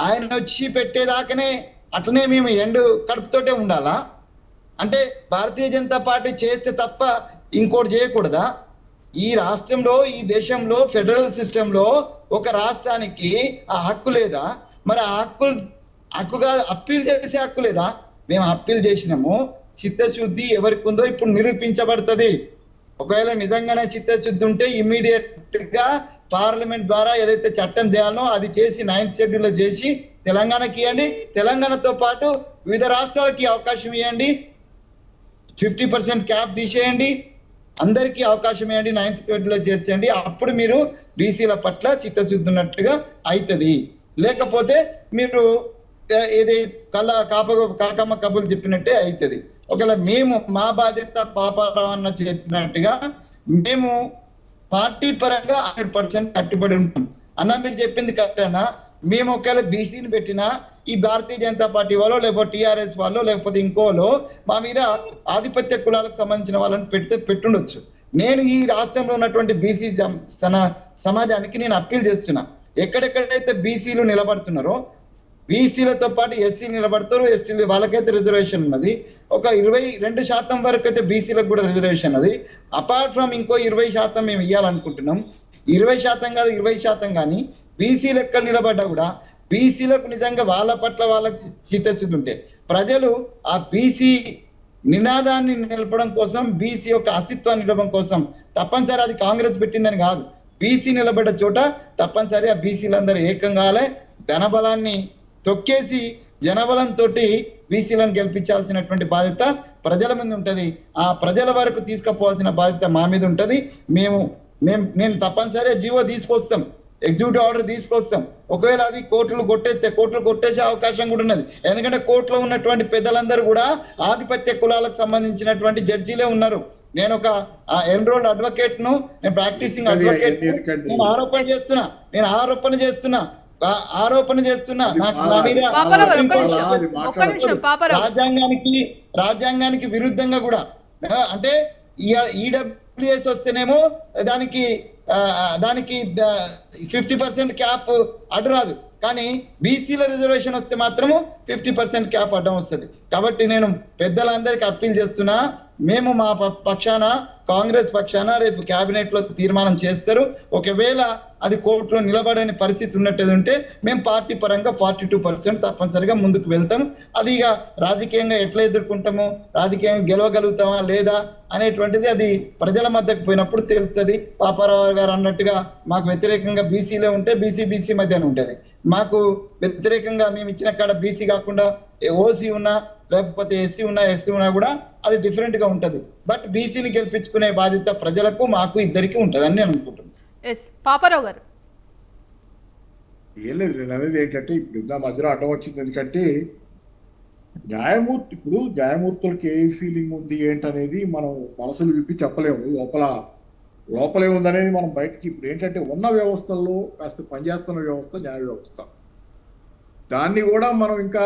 ఆయన వచ్చి పెట్టేదాకానే అట్లనే మేము ఎండు కడుపుతోటే ఉండాలా? అంటే భారతీయ జనతా పార్టీ చేస్తే తప్ప ఇంకోటి చేయకూడదా? ఈ రాష్ట్రంలో, ఈ దేశంలో ఫెడరల్ సిస్టంలో ఒక రాష్ట్రానికి ఆ హక్కు లేదా? మరి ఆ హక్కుగా అప్పీల్ చేసే హక్కు లేదా? మేము అప్పీల్ చేసినాము, చిత్తశుద్ధి ఎవరికి ఉందో ఇప్పుడు నిరూపించబడుతుంది. ఒకవేళ నిజంగానే చిత్తశుద్ధి ఉంటే ఇమ్మీడియట్ గా పార్లమెంట్ ద్వారా ఏదైతే చట్టం చేయాలనో అది చేసి 9th షెడ్యూల్ చేసి తెలంగాణకి ఇవ్వండి, తెలంగాణతో పాటు వివిధ రాష్ట్రాలకి అవకాశం ఇవ్వండి, 50% క్యాప్ తీసేయండి, అందరికీ అవకాశం ఇవ్వండి, 9th షెడ్యూల్లో చేర్చండి. అప్పుడు మీరు బీసీల పట్ల చిత్తశుద్ధి ఉన్నట్టుగా అవుతుంది. లేకపోతే మీరు ఇది కాకమ్మ కబుర్లు చెప్పినట్టే అవుతుంది. ఒకవేళ మేము మా బాధ్యత పాపారావు అన్న చెప్పినట్టుగా మేము పార్టీ పరంగా 100% కట్టుబడి ఉంటాం. అన్న మీరు చెప్పింది కరెక్టేనా? మేము ఒకవేళ బీసీని పెట్టినా ఈ భారతీయ జనతా పార్టీ వాళ్ళు, లేకపోతే టీఆర్ఎస్ వాళ్ళు, లేకపోతే ఇంకోలో మా మీద ఆధిపత్య కులాలకు సంబంధించిన వాళ్ళని పెట్టుండొచ్చు. నేను ఈ రాష్ట్రంలో ఉన్నటువంటి బీసీ సమాజానికి నేను అప్పీల్ చేస్తున్నా, ఎక్కడెక్కడైతే బీసీలు నిలబడుతున్నారో బీసీలతో పాటు ఎస్సీ నిలబడతారు, ఎస్టీలు వాళ్ళకైతే రిజర్వేషన్ ఉన్నది. ఒక 22% వరకు అయితే బీసీలకు కూడా రిజర్వేషన్ ఉన్నది. అపార్ట్ ఫ్రమ్ ఇంకో 20% మేము ఇవ్వాలనుకుంటున్నాం. 20% కాదు, 20% కానీ బీసీలు ఎక్కడ నిలబడ్డా కూడా బీసీలకు నిజంగా వాళ్ళ పట్ల వాళ్ళకి చిత్తశుద్ధి ఉంటే ప్రజలు ఆ బీసీ నినాదాన్ని నిలపడం కోసం, బీసీ యొక్క అస్తిత్వాన్ని నిలపడం కోసం తప్పనిసరి అది కాంగ్రెస్ పెట్టిందని కాదు, బీసీ నిలబడ్డ చోట తప్పనిసరి ఆ బీసీలందరూ ఏకం కావాలి. ధనబలాన్ని తొక్కేసి జనబలంతో బీసీలను గెలిపించాల్సినటువంటి బాధ్యత ప్రజల మీద ఉంటుంది. ఆ ప్రజల వరకు తీసుకుపోవాల్సిన బాధ్యత మా మీద ఉంటుంది. మేము తప్పనిసరిగా జీవో తీసుకొస్తాం, ఎగ్జిక్యూటివ్ ఆర్డర్ తీసుకొస్తాం. ఒకవేళ అది కోర్టులు కొట్టేసే అవకాశం కూడా ఉన్నది. ఎందుకంటే కోర్టులో ఉన్నటువంటి పెద్దలందరూ కూడా ఆధిపత్య కులాలకు సంబంధించినటువంటి జడ్జీలే ఉన్నారు. నేను ఒక ఎన్రోల్డ్ అడ్వకేట్ ను, నేను ప్రాక్టీసింగ్ అడ్వకేట్, నేను ఆరోపణ చేస్తున్నా నాకు రాజ్యాంగానికి విరుద్ధంగా కూడా. అంటే ఈడబ్ల్యూఎస్ వస్తేనేమో దానికి 50% క్యాప్ అడ్డు రాదు, కానీ బీసీల రిజర్వేషన్ వస్తే మాత్రము 50% క్యాప్ అడ్డం వస్తుంది. కాబట్టి నేను పెద్దలందరికీ అప్పీల్ చేస్తున్నా, మేము మా పక్షాన, కాంగ్రెస్ పక్షాన రేపు కేబినెట్ లో తీర్మానం చేస్తారు. ఒకవేళ అది కోర్టులో నిలబడని పరిస్థితి ఉన్నట్టు ఉంటే మేము పార్టీ పరంగా 42% తప్పనిసరిగా ముందుకు వెళ్తాం. అది ఇక రాజకీయంగా ఎట్లా ఎదుర్కొంటామో, రాజకీయంగా గెలవగలుగుతామా లేదా అనేటువంటిది అది ప్రజల మధ్యకు పోయినప్పుడు తెలుస్తుంది. పాపారావు గారు అన్నట్టుగా మాకు వ్యతిరేకంగా బీసీలే ఉంటే బీసీ మధ్యన ఉంటుంది, మాకు వ్యతిరేకంగా మేము ఇచ్చిన కాడ బీసీ కాకుండా ఓసీ ఉన్నా లేకపోతే ఎస్సీ ఉన్నా కూడా అది డిఫరెంట్ గా ఉంటది. బట్ బీసీని గెలిపించుకునే బాధ్యత ప్రజలకు మాకు ఇద్దరికి ఉంటది అని నేను అనుకుంటున్నాను. ఎస్ పాపారావు గారు. ఏం లేదు, నేను అనేది ఏంటంటే ఇప్పుడు నా మధ్యలో అడ్డం వచ్చింది. ఎందుకంటే ఇప్పుడు న్యాయమూర్తులకి ఏ ఫీలింగ్ ఉంది ఏంటనేది మనం మనసులు విప్పి చెప్పలేము. లోపలే ఉందనేది మనం బయటికి ఇప్పుడు ఏంటంటే ఉన్న వ్యవస్థల్లో కాస్త పనిచేస్తున్న వ్యవస్థ న్యాయ వ్యవస్థ, దాన్ని కూడా మనం ఇంకా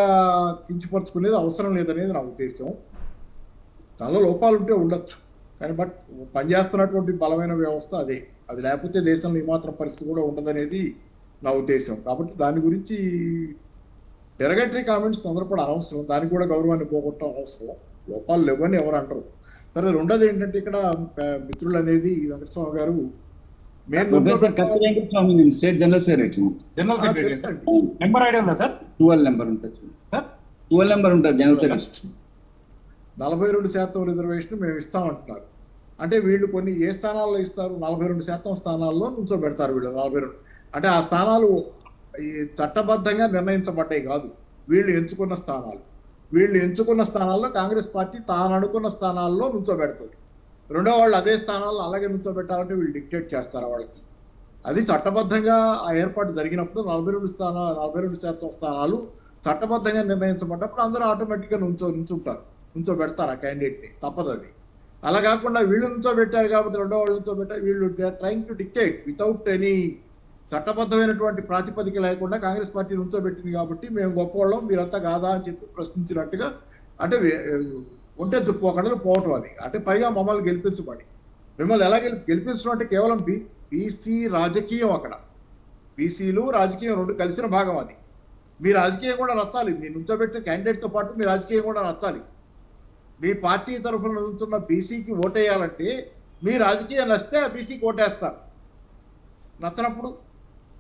కించపరుచుకునేది అవసరం లేదనేది నా ఉద్దేశం. దానిలో లోపాలు ఉంటే ఉండొచ్చు, కానీ బట్ పనిచేస్తున్నటువంటి బలమైన వ్యవస్థ అదే. అది లేకపోతే దేశంలో ఏమాత్రం పరిస్థితి కూడా ఉండదనేది నా ఉద్దేశం. కాబట్టి దాని గురించి డెరగటరీ కామెంట్స్ తొందరపడి అనవసరం, దానికి కూడా గౌరవాన్ని పోగొట్టడం అవసరం. లోపాలు లేవని ఎవరు అంటారు. సరే, రెండోది ఏంటంటే ఇక్కడ మిత్రులు అనేది వెంకటస్వామి గారు state general secretary number ID ఉందా సార్? 12 నెంబర్ ఉంటుంది, 12 నెంబర్ ఉంటుంది జనరల్ సెక్రటరీ. 42% రిజర్వేషన్ మేము ఇస్తామంటున్నారు. అంటే వీళ్ళు కొన్ని ఏ స్థానాల్లో ఇస్తారు? 42% స్థానాల్లో నుంచోబెడతారు వీళ్ళు. 42 అంటే ఆ స్థానాలు ఈ చట్టబద్ధంగా నిర్ణయించబడ్డాయి కాదు, వీళ్ళు ఎంచుకున్న స్థానాలు. వీళ్ళు ఎంచుకున్న స్థానాల్లో కాంగ్రెస్ పార్టీ తాను అనుకున్న స్థానాల్లో నుంచోబెడుతుంది. రెండో వాళ్ళు అదే స్థానాల్లో అలాగే నుంచోబెట్టాలంటే వీళ్ళు డిక్టేట్ చేస్తారు వాళ్ళకి. అది చట్టబద్ధంగా ఆ ఏర్పాటు జరిగినప్పుడు 42% స్థానాలు చట్టబద్ధంగా నిర్ణయించబడ్డప్పుడు అందరూ ఆటోమేటిక్గా నుంచోబెడతారు ఆ క్యాండిడేట్ని, తప్పదు అది. అలా కాకుండా వీళ్ళు నుంచోబెట్టారు కాబట్టి రెండో వాళ్ళు నుంచోబెట్టారు, వీళ్ళు they are trying to dictate without any చట్టబద్ధమైనటువంటి ప్రాతిపదిక లేకుండా కాంగ్రెస్ పార్టీ నుంచోబెట్టింది కాబట్టి మేము గొప్పవాళ్ళం మీరంతా కాదా అని చెప్పి ప్రశ్నించినట్టుగా, అంటే ఉంటే దుప్పొకడలు పోవటం అది. అంటే పైగా మమ్మల్ని గెలిపించబడి మిమ్మల్ని ఎలా గెలిపించడం అంటే కేవలం బీసీ రాజకీయం, అక్కడ బీసీలు రాజకీయం రెండు కలిసిన భాగం అది. మీ రాజకీయం కూడా నచ్చాలి, మీ నుంచోబెట్టిన క్యాండిడేట్తో పాటు మీ రాజకీయం కూడా నచ్చాలి. మీ పార్టీ తరఫున నుంచున్న బీసీకి ఓటేయాలంటే మీ రాజకీయం నచ్చితే ఆ బీసీకి ఓటేస్తారు. నచ్చినప్పుడు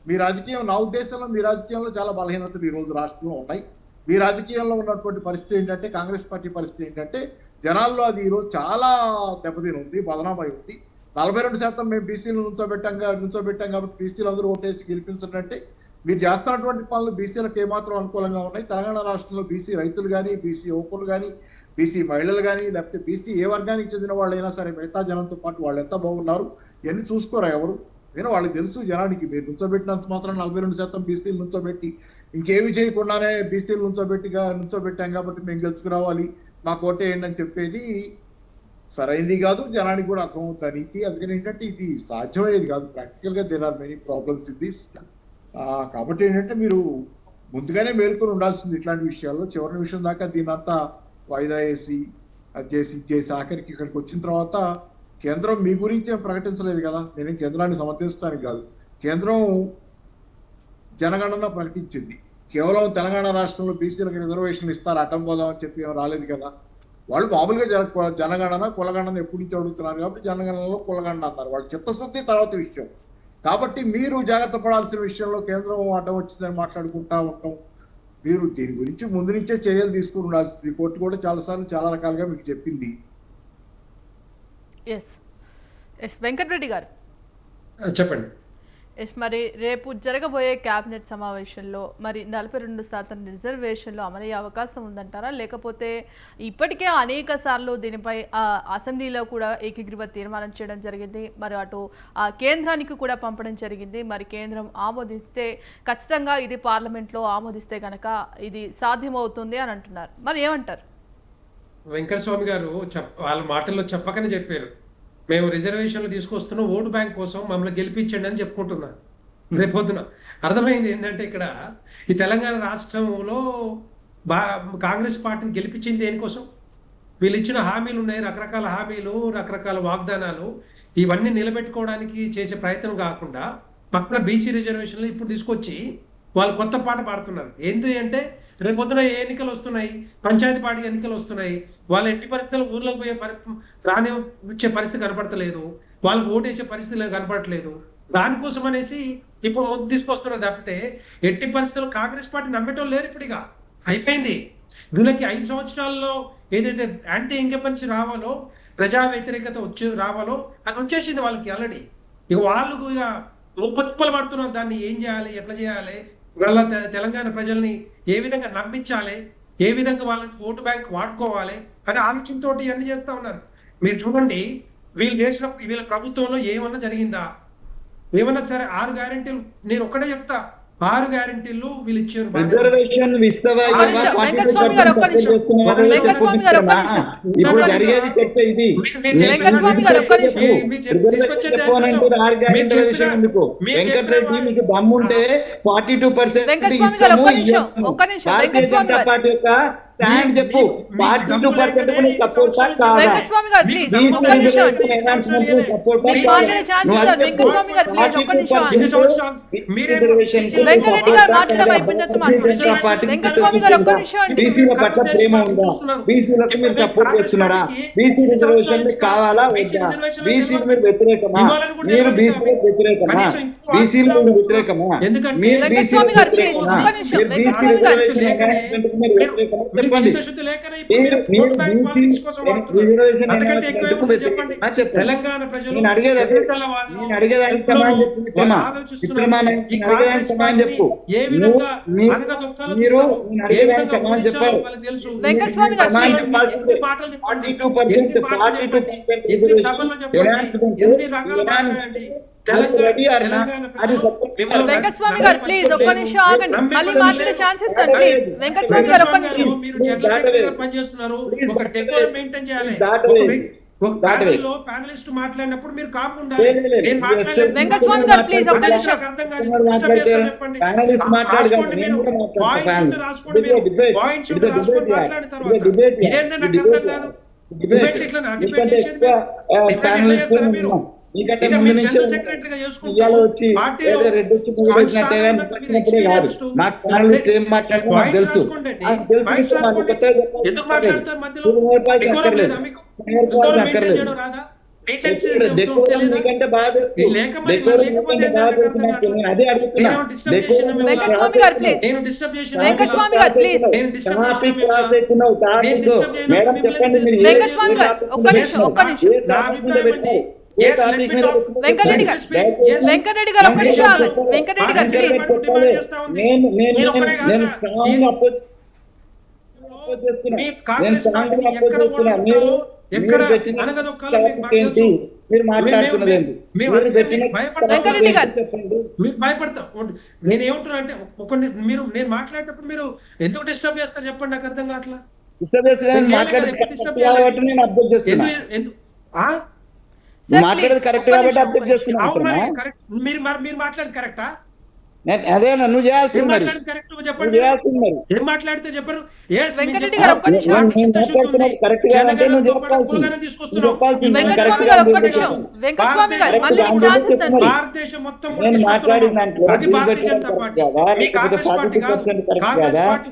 మీ రాజకీయం, నా ఉద్దేశంలో మీ రాజకీయంలో చాలా బలహీనతలు ఈరోజు రాష్ట్రంలో ఉన్నాయి. మీ రాజకీయంలో ఉన్నటువంటి పరిస్థితి ఏంటంటే, కాంగ్రెస్ పార్టీ పరిస్థితి ఏంటంటే జనాల్లో అది ఈరోజు చాలా దెబ్బతిని ఉంది, బదనామై ఉంది. 42% మేము బీసీలు నుంచోబెట్టాం కాబట్టి బీసీలు అందరూ ఓటేసి గెలిపించడంటే మీరు చేస్తున్నటువంటి పనులు బీసీలకు ఏమాత్రం అనుకూలంగా ఉన్నాయి. తెలంగాణ రాష్ట్రంలో బీసీ రైతులు కానీ, బీసీ యువకులు కానీ, బీసీ మహిళలు కానీ, లేకపోతే బీసీ ఏ వర్గానికి చెందిన వాళ్ళైనా సరే మిగతా జనంతో పాటు వాళ్ళు ఎంత బాగున్నారు ఇవన్నీ చూసుకోరా ఎవరు? నేను వాళ్ళకి తెలుసు జనానికి. మీరు నుంచోబెట్టినంత మాత్రం 42% బీసీలు నుంచోబెట్టి ఇంకేమి చేయకుండానే బీసీలు నుంచోబెట్టాం కాబట్టి మేము గెలుచుకురావాలి, మాకు ఓటేయండి అని చెప్పేది సరైనది కాదు, జనానికి కూడా అర్థమవుతుంది నీతి. అందుకని ఏంటంటే ఇది సాధ్యమయ్యేది కాదు. ప్రాక్టికల్గా there are many problems in this. కాబట్టి ఏంటంటే మీరు ముందుగానే మేల్కొని ఉండాల్సింది ఇట్లాంటి విషయాల్లో. చివరి విషయం దాకా దీని అంతా వాయిదా వేసి అది చేసి ఆఖరికి ఇక్కడికి వచ్చిన తర్వాత కేంద్రం మీ గురించి ఏం ప్రకటించలేదు కదా. నేనేం కేంద్రాన్ని సమర్థించడానికి కాదు, కేంద్రం జనగణన ప్రకటించింది. కేవలం తెలంగాణ రాష్ట్రంలో బీసీలకు రిజర్వేషన్లు ఇస్తారు అడ్డం పోదాం అని చెప్పి ఏం రాలేదు కదా. వాళ్ళు మామూలుగా జనగణన కులగణన ఎప్పటి నుంచి అడుగుతున్నారు కాబట్టి జనగణనలో కులగణన అన్నారు. వాళ్ళ చిత్తశుద్ధి తర్వాత విషయం. కాబట్టి మీరు జాగ్రత్త పడాల్సిన విషయంలో కేంద్రం అడ్డం వచ్చిందని మాట్లాడుకుంటా ఉంటాం. మీరు దీని గురించి ముందు నుంచే చర్యలు తీసుకుని ఉండాల్సింది. కోర్టు కూడా చాలాసార్లు చాలా రకాలుగా మీకు చెప్పింది. వెంకటరెడ్డి గారు చెప్పండి. మరి రేపు జరగబోయే క్యాబినెట్ సమావేశంలో మరి 42% రిజర్వేషన్లు అమలయ్యే అవకాశం ఉందంటారా? లేకపోతే ఇప్పటికే అనేక సార్లు దీనిపై అసెంబ్లీలో కూడా ఏకీకృత తీర్మానం చేయడం జరిగింది, మరి అటు కేంద్రానికి కూడా పంపడం జరిగింది. మరి కేంద్రం ఆమోదిస్తే ఖచ్చితంగా ఇది పార్లమెంట్లో ఆమోదిస్తే కనుక ఇది సాధ్యమవుతుంది అని అంటున్నారు. మరి ఏమంటారు? వెంకటస్వామి గారు వాళ్ళ మాటల్లో చెప్పకనే చెప్పారు, మేము రిజర్వేషన్లు తీసుకొస్తున్నాం ఓటు బ్యాంక్ కోసం మమ్మల్ని గెలిపించండి అని చెప్పుకుంటున్నారు. రేపొద్దున అర్థమైంది ఏంటంటే ఇక్కడ ఈ తెలంగాణ రాష్ట్రంలో కాంగ్రెస్ పార్టీని గెలిపించింది దేనికోసం? వీళ్ళు ఇచ్చిన హామీలు ఉన్నాయి, రకరకాల హామీలు, రకరకాల వాగ్దానాలు, ఇవన్నీ నిలబెట్టుకోవడానికి చేసే ప్రయత్నం కాకుండా పక్కన బీసీ రిజర్వేషన్లు ఇప్పుడు తీసుకొచ్చి వాళ్ళు కొత్త పాట పాడుతున్నారు. ఏంటి అంటే రేపొద్దున ఏ ఎన్నికలు వస్తున్నాయి, పంచాయతీ పార్టీ ఎన్నికలు వస్తున్నాయి, వాళ్ళు ఎట్టి పరిస్థితుల్లో ఊర్లోకి పోయే రాని ఇచ్చే పరిస్థితి కనపడతలేదు, వాళ్ళకి ఓటేసే పరిస్థితి కనపడట్లేదు. దానికోసం అనేసి ఇప్పుడు ముందు తీసుకొస్తున్నారు తప్పితే ఎట్టి పరిస్థితుల్లో కాంగ్రెస్ పార్టీ నమ్మేటోళ్ళు లేరు. ఇప్పుడు ఇక అయిపోయింది. వీళ్ళకి 5 సంవత్సరాల్లో ఏదైతే యాంటీ ఇంకెపెన్సీ రావాలో, ప్రజా వ్యతిరేకత రావాలో అది వచ్చేసింది వాళ్ళకి ఆల్రెడీ. ఇక వాళ్ళు ఇక తిప్పలు పడుతున్నారు. దాన్ని ఏం చేయాలి, ఎట్లా చేయాలి, వాళ్ళ తెలంగాణ ప్రజల్ని ఏ విధంగా నమ్మించాలి, ఏ విధంగా వాళ్ళని ఓటు బ్యాంక్ వాడుకోవాలి అనే ఆలోచనతో ఇవన్నీ చేస్తూ ఉన్నారు. మీరు చూడండి, వీళ్ళు చేసినప్పుడు వీళ్ళ ప్రభుత్వంలో ఏమన్నా జరిగిందా? ఏమన్నా సరే 6 గ్యారెంటీలు, నేను ఒక్కటే చెప్తా, 6 గ్యారెంటీలు వీళ్ళు ఇచ్చారు. ఇప్పుడు జరిగేది చర్చ ఇది. వెంకటరెడ్డి మీకు దమ్ముంటే 42% భారతీయ జనతా పార్టీ యొక్క స్టాండ్ చెప్పు. 42% సపోర్ట్ బీసీల పట్ల ప్రేమ ఉందా? బీసీలకు మీరు సపోర్ట్ చేస్తున్నారా? బీసీ రిజర్వేషన్ కావాలా వద్దా? బీసీలు మీరు వ్యతిరేకమా? మీరు బీసీలకు వ్యతిరేకమా? బీసీలు వ్యతిరేకమా? మీరు బీసీ తెలంగాణ ప్రజలు ఏ విధంగా తెలుసు. వెంకటస్వామి గారు ప్లీజ్ ఒక్క నిమిషం ఆగండి, మళ్ళీ మాట్లాడే ఛాన్స్ ఇస్తాను ప్లీజ్. వెంకటస్వామి గారు ఒక్క నిమిషం. మీరు జనరల్ సెక్రటరీ పనిచేస్తున్నారు, ఒక డెకోరం మెయింటైన్ చేయాలి. ఒక ప్యానెల్లో ప్యానలిస్ట్ మాట్లాడినప్పుడు మీరు కాకుండా ఉండాలి. నేను మాట్లాడలేదు. వెంకటస్వామి గారు ప్లీజ్ ఒక్క నిమిషం. అర్థం కాదు, చెప్పండి. రాసుకోండి, మీరు పాయింట్స్ రాసుకోండి, మీరు పాయింట్స్ రాసుకొని మాట్లాడిన తర్వాత ఇదేంటే నాకు అర్థం కాదు. డిబేట్ ఇట్లా డిబేట్ చేసేది మీరు జనరల్ సెక్రటరీగా చేసుకుంటూ పార్టీలో ఎందుకు మాట్లాడతారు మధ్యలో? లేదా మీకు రాదా? వెంకటస్వామి గారు ప్లీజ్. వెంకటస్వామి గారు ప్లీజ్. వెంకటస్వామి గారు ఒక్క నిమిషం, ఒక్క నిమిషం. వెంకటరెడ్డి గారు, వెంకటరెడ్డి గారు ఒక్క నిమిషం ఆగండి. వెంకటరెడ్డి గారు ప్లీజ్. మీరు మాట్లాడుతున్నది వెంకటరెడ్డి గారు మీరు భయపడతాం. నేను ఏమంటున్నా అంటే మీరు నేను మాట్లాడేటప్పుడు మీరు ఎందుకు డిస్టర్బ్ చేస్తారు చెప్పండి, నాకు అర్థం కావట్లా. మాట్లాడేది కరెక్ట్ కాబట్టి అప్డేట్ చేస్తున్నా. మీరు మాట్లాడేది కరెక్టా? అదే నువ్వు చేయాల్సింది మరి. చెప్పండి, ఏం మాట్లాడితే చెప్పరు. వెంకటరెడ్డి గారు ఒక్క నిమిషం. వెంకటస్వామి గారు ఒక్క నిమిషం. వెంకటస్వామి గారు మళ్ళీ మీకు ఛాన్స్ ఇస్తాను. భారతదేశం మొత్తం అది భారతీయ జనతా పార్టీ, మీ కాంగ్రెస్ పార్టీ కాదు. కాంగ్రెస్ పార్టీ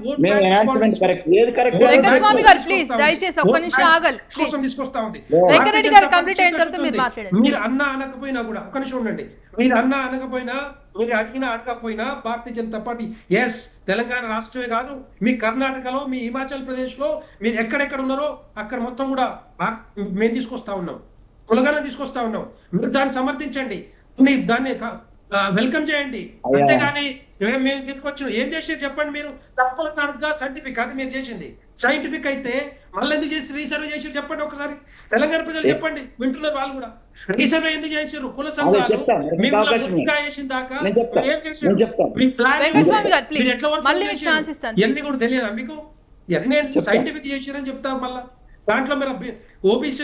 వెంకటస్వామి గారు ప్లీజ్ దయచేసి ఒక్క నిమిషం ఆగాలి. తీసుకొస్తా ఉంది. వెంకటరెడ్డి గారు కంప్లీట్ అయిన తర్వాత మీరు మాట్లాడండి. మీరు అన్నా అనకపోయినా కూడా ఒక్క నిమిషం ఉండండి. మీరు అన్నా అనకపోయినా, మీరు అడిగినా అడగకపోయినా భారతీయ జనతా పార్టీ ఎస్ తెలంగాణ రాష్ట్రమే కాదు, మీ కర్ణాటకలో, మీ హిమాచల్ ప్రదేశ్ లో మీరు ఎక్కడెక్కడ ఉన్నారో అక్కడ మొత్తం కూడా మేము తీసుకొస్తా ఉన్నాం, కులగానే తీసుకొస్తా ఉన్నాం. మీరు దాన్ని సమర్థించండి, దాన్ని వెల్కమ్ చేయండి. అంతేగాని మేము తీసుకొచ్చిన ఏం చేసి చెప్పండి. మీరు తప్పలకు అడుగుగా సైంటిఫిక్ అది మీరు చేసింది. సైంటిఫిక్ అయితే మళ్ళీ ఎందుకు చేసి రీసర్వే చేసి చెప్పండి ఒకసారి. తెలంగాణ ప్రజలు చెప్పండి, వింటున్నారు వాళ్ళు కూడా. రీసర్వే ఎందుకు చేసారు? కుల సంఘాలు చేసిన దాకా ఏం చేశారు? మీ ప్లాన్ ఎన్ని కూడా తెలియదా మీకు? ఎన్ని సైంటిఫిక్ చేసారని చెప్తారు. మళ్ళా దాంట్లో మీరు ఓబీసీ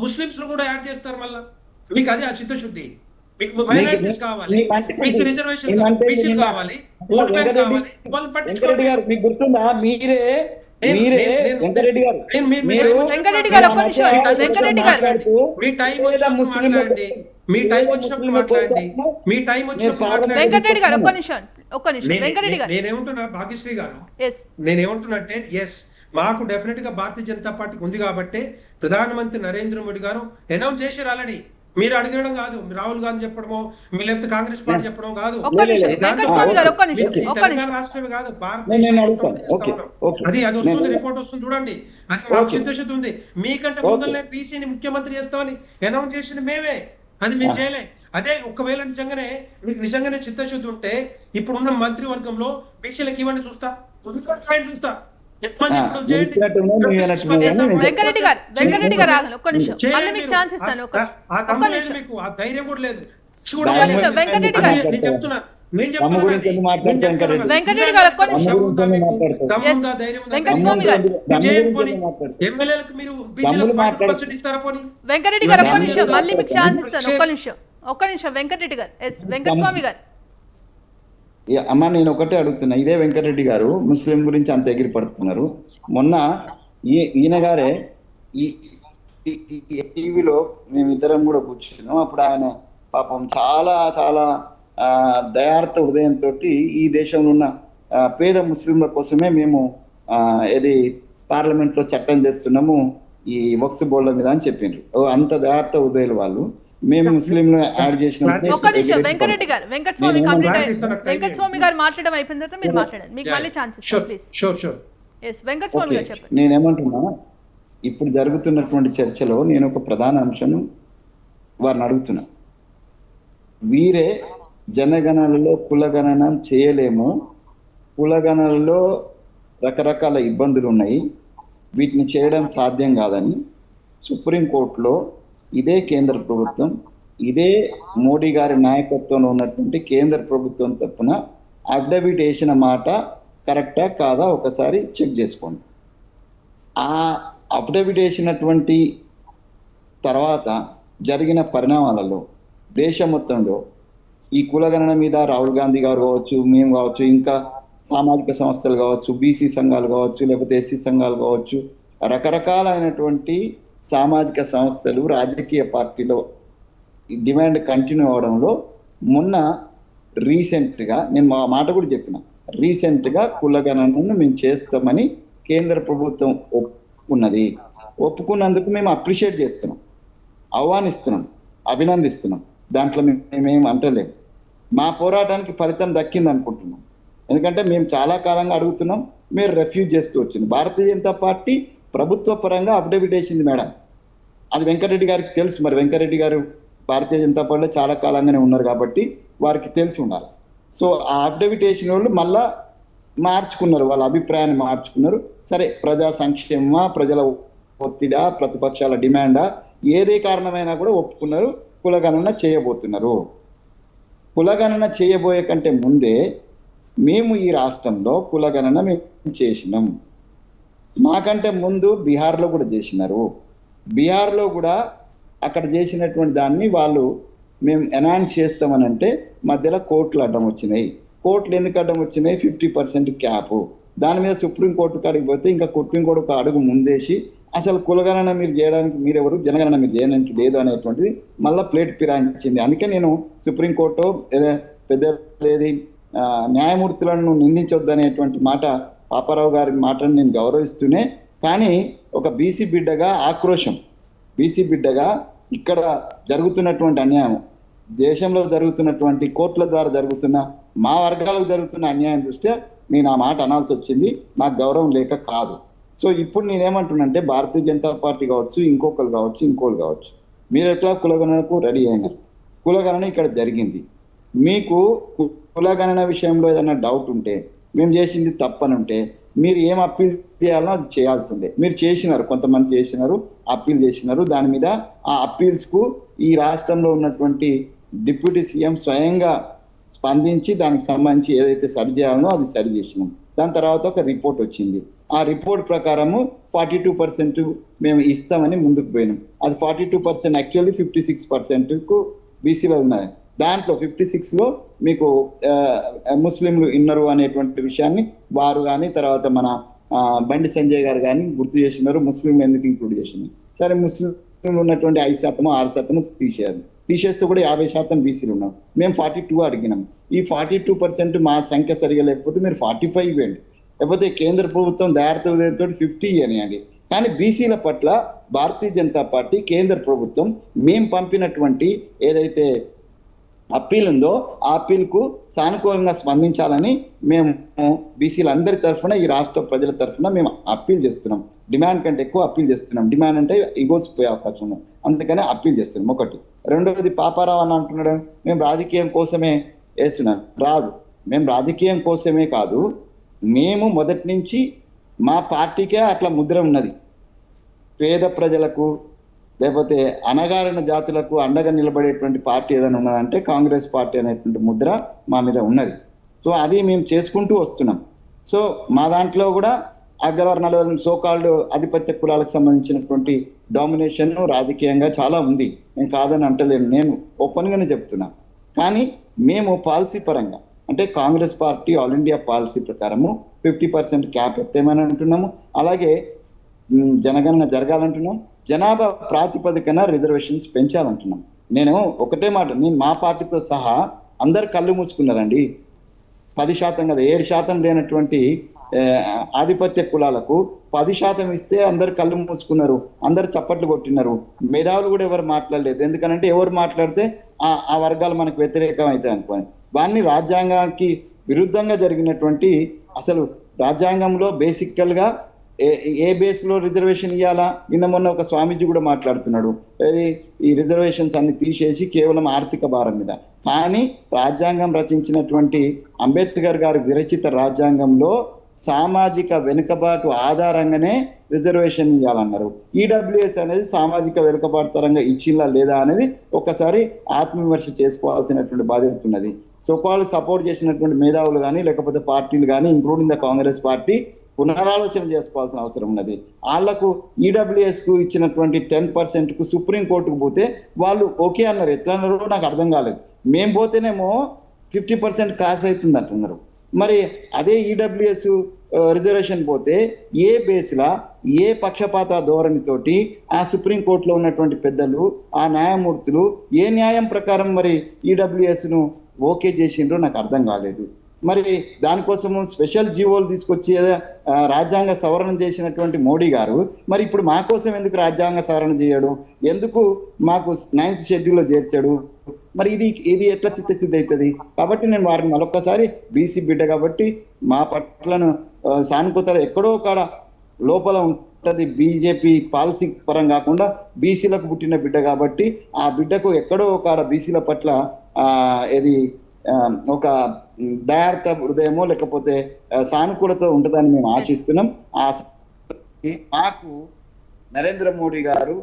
ముస్లింస్ కూడా యాడ్ చేస్తారు. మళ్ళా మీకు అదే ఆ చిత్తశుద్ధి. మీకు మైనారిటీస్ కావాలి, బీసీ రిజర్వేషన్ కావాలి, ఓట్ బ్యాంక్ కావాలి. వాళ్ళు పట్టించుకోండి. మీకు గుర్తుందా? మీరే వెంకటరెడ్డి గారు వెంకటరెడ్డి గారు ఒక్క నిమిషం. వెంకటరెడ్డి గారు మీ టైం వచ్చి మాట్లాడండి. మీ టైం వచ్చినప్పుడు మాట్లాడండి, మీ టైం వచ్చినప్పుడు మాట్లాడండి. వెంకటరెడ్డి గారు ఒక్క నిమిషం వెంకటరెడ్డి గారు. నేనేమంటున్నా భాగ్యశ్రీ గారు, ఎస్ నేనేమంటున్నా అంటే మాకు డెఫినెట్ గా భారతీయ జనతా పార్టీకి ఉంది కాబట్టి ప్రధానమంత్రి నరేంద్ర మోడీ గారు అనౌన్స్ చేశారు ఆల్రెడీ. మీరు అడగడం కాదు, రాహుల్ గాంధీ చెప్పడమో మీ లేకపోతే కాంగ్రెస్ పార్టీ చెప్పడం కాదు. తెలంగాణ రాష్ట్రమే కాదు, అది వస్తుంది, రిపోర్ట్ వస్తుంది చూడండి. అది మాకు చిత్తశుద్ధి ఉంది. మీకంటే ముందరనే బీసీని ముఖ్యమంత్రి చేస్తామని అనౌన్స్ చేసింది మేమే, అది మేము చేయలే. అదే ఒకవేళ మీకు నిజంగానే చిత్తశుద్ధి ఉంటే ఇప్పుడున్న మంత్రివర్గంలో బీసీలకు ఇవన్నీ చూస్తా. వెంకటరెడ్డి గారు ఆగండి ఒక్క నిమిషం, మళ్ళీ మీకు ఛాన్స్ ఇస్తాను. మీకు ఆ ధైర్యం కూడా లేదు. వెంకటరెడ్డి గారు వెంకటరెడ్డి గారు ఒక్క నిమిషం. వెంకటస్వామి గారు వెంకటరెడ్డి గారు ఒక్క నిమిషం, మళ్ళీ మీకు ఛాన్స్ ఇస్తాను. ఒక్క నిమిషం వెంకటరెడ్డి గారు. ఎస్ వెంకటస్వామి గారు. అమ్మ నేను ఒకటే అడుగుతున్నా, ఇదే వెంకటరెడ్డి గారు ముస్లిం గురించి అంత ఎగిరి పడుతున్నారు. మొన్న ఈయన గారే ఈ టీవీలో మేమిద్దరం కూడా కూర్చున్నాం. అప్పుడు ఆయన పాపం చాలా చాలా దయార్థ హృదయంతో ఈ దేశంలో ఉన్న పేద ముస్లింల కోసమే మేము పార్లమెంట్ లో చట్టం చేస్తున్నాము ఈ వక్స్ బోర్డుల మీద అని చెప్పిండ్రు. అంత దయార్థ హృదయాలు వాళ్ళు. మేము ముస్లిం యాడ్ చేసిన వెంకటరెడ్డి గారు వెంకటస్వామి వెంకటస్వామి గారు మాట్లాడడం అయిపోయిన తర్వాత మీరు మాట్లాడండి, మీకు మళ్ళీ ఛాన్స్ ఇస్తాను ప్లీజ్. వెంకటస్వామి గారు చెప్పండి. నేనేమంటున్నా, ఇప్పుడు జరుగుతున్నటువంటి చర్చలో నేను ఒక ప్రధాన అంశం వారిని అడుగుతున్నా. వీరే జనగణనలో కులగణన చేయలేము, కులగణనలో రకరకాల ఇబ్బందులు ఉన్నాయి, వీటిని చేయడం సాధ్యం కాదని సుప్రీంకోర్టులో ఇదే కేంద్ర ప్రభుత్వం, ఇదే మోడీ గారి నాయకత్వంలో ఉన్నటువంటి కేంద్ర ప్రభుత్వం తరపున అఫిడవిట్ వేసిన మాట కరెక్టా కాదా ఒకసారి చెక్ చేసుకోండి. ఆ అఫిడవిట్ వేసినటువంటి తర్వాత జరిగిన పరిణామాలలో దేశం మొత్తంలో ఈ కులగణన మీద రాహుల్ గాంధీ గారు కావచ్చు, మేము కావచ్చు, ఇంకా సామాజిక సంస్థలు కావచ్చు, బీసీ సంఘాలు కావచ్చు, లేకపోతే ఎస్సీ సంఘాలు కావచ్చు, రకరకాలైనటువంటి సామాజిక సంస్థలు రాజకీయ పార్టీలో డిమాండ్ కంటిన్యూ అవడంలో మొన్న రీసెంట్గా నేను మా మాట కూడా చెప్పిన, రీసెంట్గా కులగణనను మేము చేస్తామని కేంద్ర ప్రభుత్వం ఒప్పుకున్నది. ఒప్పుకున్నందుకు మేము అప్రిషియేట్ చేస్తున్నాం, ఆహ్వానిస్తున్నాం, అభినందిస్తున్నాం. దాంట్లో మేమేం అంటలేము. మా పోరాటానికి ఫలితం దక్కింది అనుకుంటున్నాం. ఎందుకంటే మేము చాలా కాలంగా అడుగుతున్నాం, మీరు రెఫ్యూజ్ చేస్తూ వచ్చింది. భారతీయ జనతా పార్టీ ప్రభుత్వ పరంగా అఫిడవిట్ వేసింది మేడం, అది వెంకటరెడ్డి గారికి తెలుసు. మరి వెంకటరెడ్డి గారు భారతీయ జనతా పార్టీలో చాలా కాలంగానే ఉన్నారు కాబట్టి వారికి తెలిసి ఉండాలి. సో ఆ అఫిడవిట్ వేసిన వాళ్ళు మళ్ళా మార్చుకున్నారు, వాళ్ళ అభిప్రాయాన్ని మార్చుకున్నారు. సరే, ప్రజా సంక్షేమమా, ప్రజల ఒత్తిడా, ప్రతిపక్షాల డిమాండా, ఏదే కారణమైనా కూడా ఒప్పుకున్నారు, కులగణన చేయబోతున్నారు. కులగణన చేయబోయే కంటే ముందే మేము ఈ రాష్ట్రంలో కులగణన మేము చేసినాం. మాకంటే ముందు బీహార్లో కూడా చేసినారు. బీహార్లో కూడా అక్కడ చేసినటువంటి దాన్ని వాళ్ళు మేము ఎనాన్స్ చేస్తామని అంటే మధ్యలో కోర్టులు అడ్డం వచ్చినాయి. కోర్టులు ఎందుకు అడ్డం వచ్చినాయి? 50% క్యాప్. దాని మీద సుప్రీంకోర్టు కాడికి పోతే ఇంకా సుప్రీంకోర్టు ఒక అడుగు ముందేసి అసలు కులగణన మీరు చేయడానికి మీరెవరు, జనగణన మీరు చేయడానికి లేదు అనేటువంటిది మళ్ళీ ప్లేట్ ఫిరాయించింది. అందుకే నేను సుప్రీంకోర్టు పెద్ద న్యాయమూర్తులను నిందించొద్దు అనేటువంటి మాట, పాపారావు గారి మాటను నేను గౌరవిస్తూనే, కానీ ఒక బీసీ బిడ్డగా ఆక్రోశం, బీసీ బిడ్డగా ఇక్కడ జరుగుతున్నటువంటి అన్యాయం, దేశంలో జరుగుతున్నటువంటి కోర్టుల ద్వారా జరుగుతున్న మా వర్గాలకు జరుగుతున్న అన్యాయం దృష్ట్యా నేను ఆ మాట అనాల్సి వచ్చింది. నాకు గౌరవం లేక కాదు. సో ఇప్పుడు నేనేమంటున్నానంటే, భారతీయ జనతా పార్టీ కావచ్చు, ఇంకొకరు కావచ్చు, ఇంకోళ్ళు కావచ్చు, మీరు ఎట్లా కులగణనకు రెడీ అయినారు, కులగణన ఇక్కడ జరిగింది. మీకు కులగణన విషయంలో ఏదైనా డౌట్ ఉంటే, మేము చేసింది తప్పని ఉంటే, మీరు ఏం అప్పీల్ చేయాలనో అది చేయాల్సి ఉండే. మీరు చేసినారు, కొంతమంది చేసినారు, అప్పీల్ చేసినారు. దాని మీద ఆ అప్పీల్స్కు ఈ రాష్ట్రంలో ఉన్నటువంటి డిప్యూటీ సీఎం స్వయంగా స్పందించి దానికి సంబంధించి ఏదైతే సరి చేయాలనో అది సరి చేసినాం. దాని తర్వాత ఒక రిపోర్ట్ వచ్చింది. ఆ రిపోర్ట్ ప్రకారము 42% మేము ఇస్తామని ముందుకు పోయినాం. అది 42% యాక్చువల్లీ 56%కు బీసీలో ఉన్నాయి. దాంట్లో 56లో మీకు ముస్లింలు ఇన్నరు అనేటువంటి విషయాన్ని వారు కానీ, తర్వాత మన బండి సంజయ్ గారు కానీ గుర్తు చేసినారు. ముస్లింలు ఎందుకు ఇంక్లూడ్ చేసినారు? సరే, ముస్లింలు ఉన్నటువంటి 5% 6% తీసేయాలి. తీసేస్తే కూడా 50% బీసీలు ఉన్నాం. మేము 42 అడిగినాం. ఈ 42% మా సంఖ్య సరిగా లేకపోతే మీరు 45 ఇవ్వండి, లేకపోతే కేంద్ర ప్రభుత్వం దయార్థ 50 ఇవ్వనియండి. కానీ బీసీల పట్ల భారతీయ జనతా పార్టీ కేంద్ర ప్రభుత్వం మేము పంపినటువంటి ఏదైతే అప్పీల్ ఉందో ఆ అప్పీల్కు సానుకూలంగా స్పందించాలని మేము బీసీలందరి తరఫున, ఈ రాష్ట్ర ప్రజల తరఫున మేము అప్పీల్ చేస్తున్నాం. డిమాండ్ కంటే ఎక్కువ అప్పీల్ చేస్తున్నాం. డిమాండ్ అంటే ఈగోస్ పోయే అవకాశం ఉంది, అందుకనే అప్పీల్ చేస్తున్నాం. ఒకటి. రెండవది, పాపారావు అని అంటున్నాడు మేము రాజకీయం కోసమే వేస్తున్నాం. రాదు, మేము రాజకీయం కోసమే కాదు, మేము మొదటి నుంచి మా పార్టీకే అట్లా ముద్ర ఉన్నది. పేద ప్రజలకు లేకపోతే అణగారిన జాతులకు అండగా నిలబడేటువంటి పార్టీ ఏదైనా ఉన్నదంటే కాంగ్రెస్ పార్టీ అనేటువంటి ముద్ర మా మీద ఉన్నది. సో అది మేము చేసుకుంటూ వస్తున్నాం. సో మా దాంట్లో కూడా అగ్రవర్ణాలు, సోకాల్డ్ ఆధిపత్య కులాలకు సంబంధించినటువంటి డామినేషన్ రాజకీయంగా చాలా ఉంది, నేను కాదని అంటలేను, నేను ఓపెన్గానే చెప్తున్నా. కానీ మేము పాలసీ పరంగా అంటే Congress party all India policy ప్రకారము 50% క్యాప్ ఎత్తేమని అంటున్నాము. అలాగే జనగణన జరగాలంటున్నాం. జనాభా ప్రాతిపదికన రిజర్వేషన్స్ పెంచాలంటున్నాం. నేను ఒకటే మాట, నేను మా పార్టీతో సహా అందరు కళ్ళు మూసుకున్నారండి. 10% కదా, 7% లేనటువంటి ఆధిపత్య కులాలకు 10% ఇస్తే అందరు కళ్ళు మూసుకున్నారు, అందరు చప్పట్లు కొట్టినారు. మేధావులు కూడా ఎవరు మాట్లాడలేదు. ఎందుకనంటే ఎవరు మాట్లాడితే ఆ వర్గాలు మనకు వ్యతిరేకం అవుతాయి అనుకోని. వాన్ని రాజ్యాంగానికి విరుద్ధంగా జరిగినటువంటి, అసలు రాజ్యాంగంలో బేసికల్గా ఏ బేస్లో రిజర్వేషన్ ఇవ్వాలా, నిన్న మొన్న ఒక స్వామీజీ కూడా మాట్లాడుతున్నాడు, ఈ రిజర్వేషన్స్ అన్ని తీసేసి కేవలం ఆర్థిక భారం మీద. కానీ రాజ్యాంగం రచించినటువంటి అంబేద్కర్ గారు విరచిత రాజ్యాంగంలో సామాజిక వెనుకబాటు ఆధారంగానే రిజర్వేషన్ ఇవ్వాలన్నారు. ఈడబ్ల్యూఎస్ అనేది సామాజిక వెనుకబాటు తరంగా ఇచ్చిందా లేదా అనేది ఒకసారి ఆత్మవిమర్శ చేసుకోవాల్సినటువంటి బాధ్యత ఉన్నది. సో వాళ్ళు సపోర్ట్ చేసినటువంటి మేధావులు కానీ లేకపోతే పార్టీలు కానీ ఇంక్లూడింగ్ ద కాంగ్రెస్ పార్టీ పునరాలోచన చేసుకోవాల్సిన అవసరం ఉన్నది. వాళ్లకు ఈడబ్ల్యూఎస్ కు ఇచ్చినటువంటి 10% కు సుప్రీంకోర్టుకు పోతే వాళ్ళు ఓకే అన్నారు. ఎట్లా అన్నారో నాకు అర్థం కాలేదు. మేము పోతేనేమో 50% కాస్ అవుతుంది అంటున్నారు. మరి అదే ఈడబ్ల్యూఎస్ రిజర్వేషన్ పోతే ఏ బేస్లా, ఏ పక్షపాత ధోరణితోటి ఆ సుప్రీంకోర్టులో ఉన్నటువంటి పెద్దలు, ఆ న్యాయమూర్తులు ఏ న్యాయం ప్రకారం మరి ఈడబ్ల్యూఎస్ ను ఓకే చేసిండ్రో నాకు అర్థం కాలేదు. మరి దానికోసము స్పెషల్ జీవోలు తీసుకొచ్చి రాజ్యాంగ సవరణ చేసినటువంటి మోడీ గారు మరి ఇప్పుడు మా కోసం ఎందుకు రాజ్యాంగ సవరణ చేయడు, ఎందుకు మాకు 9th షెడ్యూల్లో చేర్చాడు? మరి ఇది ఎట్లా సిద్ధసిద్ధి అవుతుంది? కాబట్టి నేను వారిని మరొకసారి బీసీ బిడ్డ కాబట్టి మా పట్లను సానుకూలత ఎక్కడో కాడ లోపల ఉంటుంది. బీజేపీ పాలసీ పరం కాకుండా బీసీలకు పుట్టిన బిడ్డ కాబట్టి ఆ బిడ్డకు ఎక్కడో కాడ బీసీల పట్ల ఒక దయార్థ హృదయమో లేకపోతే సానుకూలత ఉంటుందని మేము ఆశిస్తున్నాం. మాకు నరేంద్ర మోడీ గారు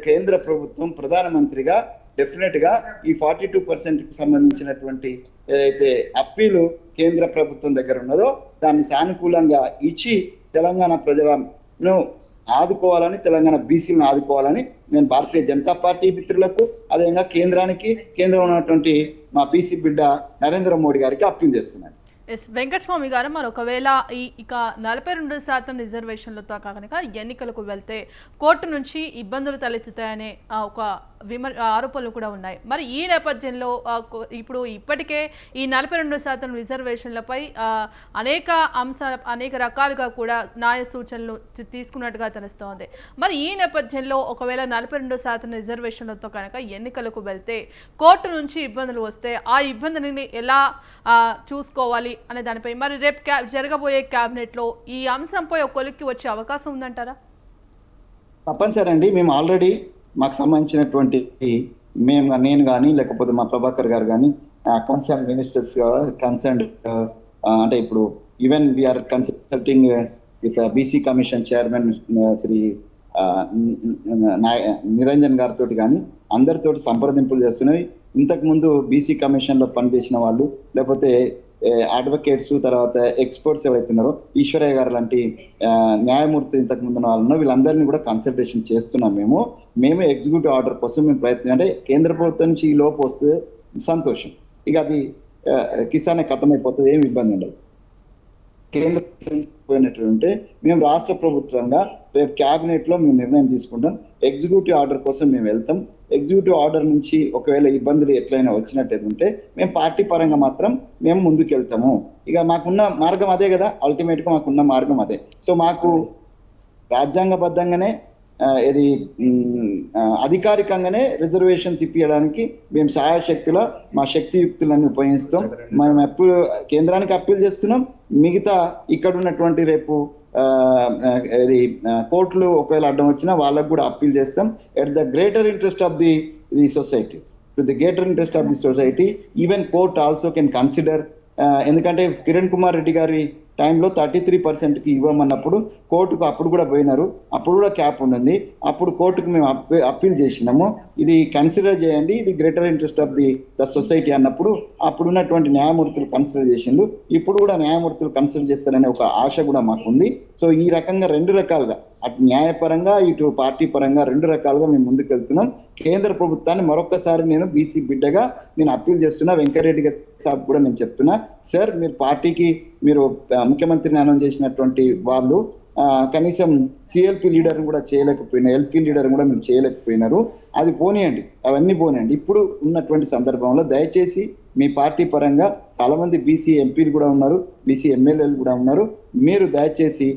కేంద్ర ప్రభుత్వం ప్రధానమంత్రిగా డెఫినెట్ గా ఈ 42% కి సంబంధించినటువంటి ఏదైతే అప్పీలు కేంద్ర ప్రభుత్వం దగ్గర ఉన్నదో దాన్ని సానుకూలంగా ఇచ్చి తెలంగాణ ప్రజలను ఆదుకోవాలని, తెలంగాణ బీసీలను ఆదుకోవాలని నేను భారతీయ జనతా పార్టీ మిత్రులకు, అదేవిధంగా కేంద్రంలో ఉన్నటువంటి మా బీసీ బిడ్డ నరేంద్ర మోడీ గారికి అప్పీల్ చేస్తున్నాను. ఎస్ వెంకటస్వామి గారు, మరి ఒకవేళ ఇక 42% రిజర్వేషన్లతో కనుక ఎన్నికలకు వెళ్తే కోర్టు నుంచి ఇబ్బందులు తలెత్తుతాయనే ఒక ఆరోపణలు కూడా ఉన్నాయి. మరి ఈ నేపథ్యంలో ఇప్పుడు ఇప్పటికే ఈ 42% రిజర్వేషన్లపై అనేక రకాలుగా కూడా న్యాయ సూచనలు తీసుకున్నట్టుగా తెలుస్తోంది. మరి ఈ నేపథ్యంలో ఒకవేళ 42% రిజర్వేషన్లతో కనుక ఎన్నికలకు వెళ్తే కోర్టు నుంచి ఇబ్బందులు వస్తే ఆ ఇబ్బందిని ఎలా చూసుకోవాలి అనే దానిపై మరి రేపు జరగబోయే క్యాబినెట్లో ఈ అంశంపై ఒక కొలిక్కి వచ్చే అవకాశం ఉందంటారా? తప్పనిసరి అండి. మేము ఆల్రెడీ మాకు సంబంధించినటువంటి నేను కానీ లేకపోతే మా ప్రభాకర్ గారు కానీ కన్సర్న్ మినిస్టర్స్ కన్సర్న్ అంటే ఇప్పుడు even we are consulting with BC commission chairman Shri Niranjan గారితో కానీ అందరితోటి సంప్రదింపులు చేస్తున్నాయి. ఇంతకు ముందు బీసీ కమిషన్ లో పనిచేసిన వాళ్ళు లేకపోతే అడ్వకేట్స్, తర్వాత ఎక్స్పర్ట్స్ ఎవరైతున్నారో ఈశ్వరయ్య గారు లాంటి న్యాయమూర్తి ఇంతకు ముందు వాళ్ళు వీళ్ళందరినీ కూడా కన్సల్టేషన్ చేస్తున్నాం. మేము ఎగ్జిక్యూటివ్ ఆర్డర్ కోసం మేము ప్రయత్నం, అంటే కేంద్ర ప్రభుత్వం నుంచి ఈ లోపు వస్తే సంతోషం, ఇక అది కిసానే ఖతమైపోతుంది, ఏమి ఇబ్బంది ఉండదు. కేంద్ర పోయినట్టుంటే మేము రాష్ట్ర ప్రభుత్వంగా రేపు క్యాబినెట్ లో మేము నిర్ణయం తీసుకుంటాం. ఎగ్జిక్యూటివ్ ఆర్డర్ కోసం మేము వెళ్తాం. ఎగ్జిక్యూటివ్ ఆర్డర్ నుంచి ఒకవేళ ఇబ్బందులు ఎట్లయినా వచ్చినట్టు ఉంటే మేము పార్టీ పరంగా మాత్రం మేము ముందుకెళ్తాము. ఇక మాకున్న మార్గం అదే కదా, అల్టిమేట్ గా మాకున్న మార్గం అదే. సో మాకు రాజ్యాంగబద్ధంగానే ఇది అధికారికంగానే రిజర్వేషన్స్ ఇప్పించడానికి మేము శాయశక్తిలో మా శక్తియుక్తులన్నీ ఉపయోగిస్తాం. మేము కేంద్రానికి అప్పీల్ చేస్తున్నాం. మిగతా ఇక్కడ ఉన్నటువంటి రేపు ఇది కోర్టులు ఒకవేళ అడ్డం వచ్చినా వాళ్ళకు కూడా అప్పీల్ చేస్తాం. At the greater interest of the society, to the greater interest of the society, even court also can consider. ఎందుకంటే కిరణ్ కుమార్ రెడ్డి గారి టైంలో 33%కి ఇవ్వమన్నప్పుడు కోర్టుకు అప్పుడు కూడా పోయినారు, అప్పుడు కూడా క్యాప్ ఉండింది. అప్పుడు కోర్టుకు మేము అప్పీల్ చేసినాము, ఇది కన్సిడర్ చేయండి, ఇది greater interest of the society అన్నప్పుడు అప్పుడున్నటువంటి న్యాయమూర్తులు కన్సిడర్ చేసిండు. ఇప్పుడు కూడా న్యాయమూర్తులు కన్సిడర్ చేస్తారనే ఒక ఆశ కూడా మాకుంది. సో ఈ రకంగా రెండు రకాలుగా, అటు న్యాయపరంగా ఇటు పార్టీ పరంగా రెండు రకాలుగా మేము ముందుకు వెళ్తున్నాం. కేంద్ర ప్రభుత్వాన్ని మరొకసారి నేను బీసీ బిడ్డగా నేను అప్పీల్ చేస్తున్నా. వెంకటరెడ్డి గారి సాబ్ కూడా నేను చెప్తున్నా, సార్ మీరు పార్టీకి మీరు ముఖ్యమంత్రిని అనౌన్స్ చేసినటువంటి వాళ్ళు కనీసం సిఎల్పి లీడర్ని కూడా చేయలేకపోయినా, ఎల్పి లీడర్ని కూడా మీరు చేయలేకపోయినారు. అది పోనీయండి, అవన్నీ పోనీయండి. ఇప్పుడు ఉన్నటువంటి సందర్భంలో దయచేసి మీ పార్టీ పరంగా చాలా మంది బీసీ ఎంపీలు కూడా ఉన్నారు, బీసీ ఎమ్మెల్యేలు కూడా ఉన్నారు. మీరు దయచేసి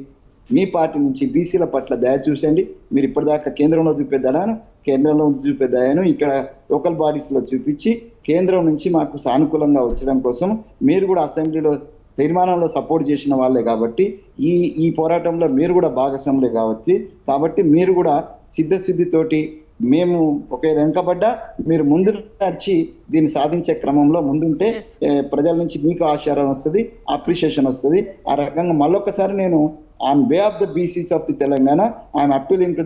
మీ పార్టీ నుంచి బీసీల పట్ల దయ చూసండి. మీరు ఇప్పటిదాకా కేంద్రంలో చూపే దయను ఇక్కడ లోకల్ బాడీస్ లో చూపించి కేంద్రం నుంచి మాకు సానుకూలంగా వచ్చడం కోసం మీరు కూడా అసెంబ్లీలో తీర్మానంలో సపోర్ట్ చేసిన వాళ్ళే కాబట్టి ఈ పోరాటంలో మీరు కూడా భాగస్వాములే కాబట్టి మీరు కూడా సిద్ధశుద్ధితోటి మేము ఒకవేళ వెనకబడ్డా మీరు ముందు నడిచి దీన్ని సాధించే క్రమంలో ముందుంటే ప్రజల నుంచి మీకు ఆశీర్వాదం వస్తుంది, అప్రిషియేషన్ వస్తుంది. ఆ రకంగా మళ్ళొకసారి నేను on behalf of the BCs of the Telangana, I am appealing to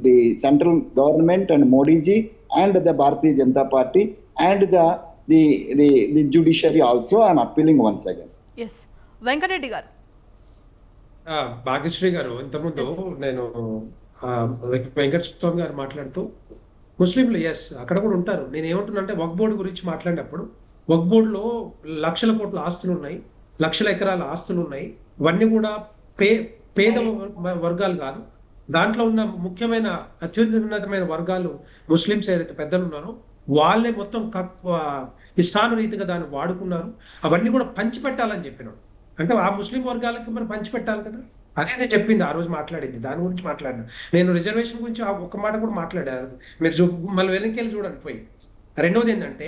the central government and Modi ji and the Bharatiya Janata Party and the judiciary also. I am appealing once again. Yes, Venkatareddy గారు. భాగ్యశ్రీ గారు, ఇంతకుముందు నేను వెంకట స్వామి గారు మాట్లాడుతూ ముస్లింలు yes అక్కడ కూడా ఉంటారు. నేను ఏమంటున్నా అంటే వక్ఫ్ బోర్డు గురించి మాట్లాడినప్పుడు వక్ఫ్ బోర్డులో లక్షల కోట్ల ఆస్తులు ఉన్నాయి, లక్షల ఎకరాల ఆస్తులు ఉన్నాయి. ఇవన్నీ కూడా పేద వర్గాలు కాదు, దాంట్లో ఉన్న ముఖ్యమైన అత్యున్నతమైన వర్గాలు ముస్లింస్ ఏదైతే పెద్దలు ఉన్నారో వాళ్ళే మొత్తం ఇష్టానురీతిగా దాన్ని వాడుకున్నారు. అవన్నీ కూడా పంచిపెట్టాలని చెప్పినాడు. అంటే ఆ ముస్లిం వర్గాలకి మరి పంచిపెట్టాలి కదా, అదే నేను చెప్పింది ఆ రోజు మాట్లాడింది, దాని గురించి మాట్లాడినా. నేను రిజర్వేషన్ గురించి ఒక్క మాట కూడా మాట్లాడాను, మీరు మళ్ళీ వెనక్కి చూడండి పోయి. రెండవది ఏంటంటే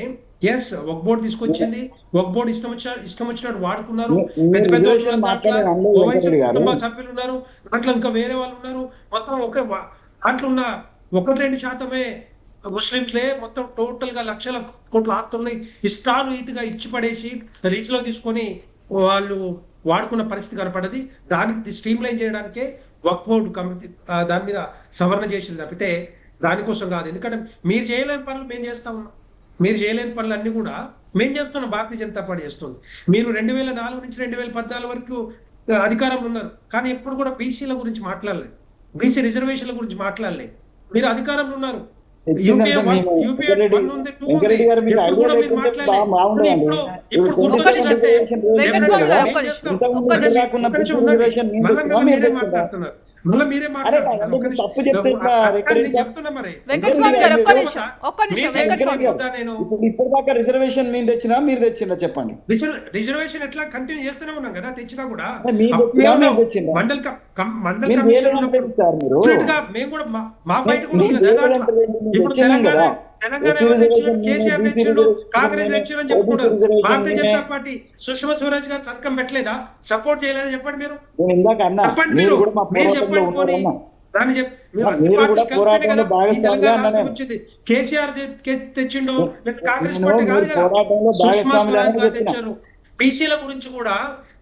ఎస్ వక్ఫ్ బోర్డు తీసుకొచ్చింది, వక్ఫ్ బోర్డు ఇష్టం వచ్చినట్టు వాడుకున్నారు. పెద్ద పెద్ద కుటుంబ సభ్యులు ఉన్నారు, దాంట్లో ఇంకా వేరే వాళ్ళు ఉన్నారు. మొత్తం దాంట్లో ఉన్న 1-2% ముస్లింస్లే మొత్తం టోటల్ గా లక్షల కోట్ల ఆస్తుల్ని ఇష్టానురీతిగా ఇచ్చి పడేసి రీచ్ లో తీసుకొని వాళ్ళు వాడుకున్న పరిస్థితి కనపడది. దానికి స్ట్రీమ్ లైన్ చేయడానికే వక్ఫ్ బోర్డు కమిటీ దాని మీద సవరణ చేసింది తప్పితే దానికోసం కాదు. ఎందుకంటే మీరు చేయలేని పనులు మేము చేస్తా ఉన్నాం, మీరు చేయలేని పనులు అన్ని కూడా మేము చేస్తున్నాం, భారతీయ జనతా పార్టీ చేస్తుంది. మీరు 2004 నుంచి 2014 వరకు అధికారంలో ఉన్నారు, కానీ ఎప్పుడు కూడా బీసీల గురించి మాట్లాడలేదు, బీసీ రిజర్వేషన్ల గురించి మాట్లాడలేదు. మీరు అధికారంలో ఉన్నారు, యూపీఏ 1 ఉంది, 2 ఉంది, ఎప్పుడు కూడా మీరు మాట్లాడలేదు. ఇప్పుడు గుర్తొచ్చిందంటే మీరే మాట్లాడుతున్నారు, మళ్ళీ మీరే మాట్లాడుతున్నారు. చెప్తున్నా మరి ఇప్పటిదాకా రిజర్వేషన్ మేము తెచ్చినా మీరు తెచ్చినా చెప్పండి. రిజర్వేషన్ ఎట్లా కంటిన్యూ చేస్తూనే ఉన్నాం కదా, తెచ్చినా కూడా మండల్ కమిషన్ మేము కూడా మా ఫైట్ కూడా ఉంది కదా. ఇప్పుడు తెలంగాణ కేసీఆర్ తెచ్చిండు, కాంగ్రెస్ తెచ్చిండు అని చెప్పుకుంటారు. భారతీయ జనతా పార్టీ సుష్మా స్వరాజ్ గారు సంతకం పెట్టలేదా, సపోర్ట్ చేయాలని చెప్పండి. మీరు చెప్పండి, మీరు చెప్పండి పోనీ దాన్ని వచ్చింది. కేసీఆర్ తెచ్చిండు, కాంగ్రెస్ పార్టీ కాదు కదా, సుష్మా స్వరాజ్ గారు తెచ్చారు. బీసీల గురించి కూడా,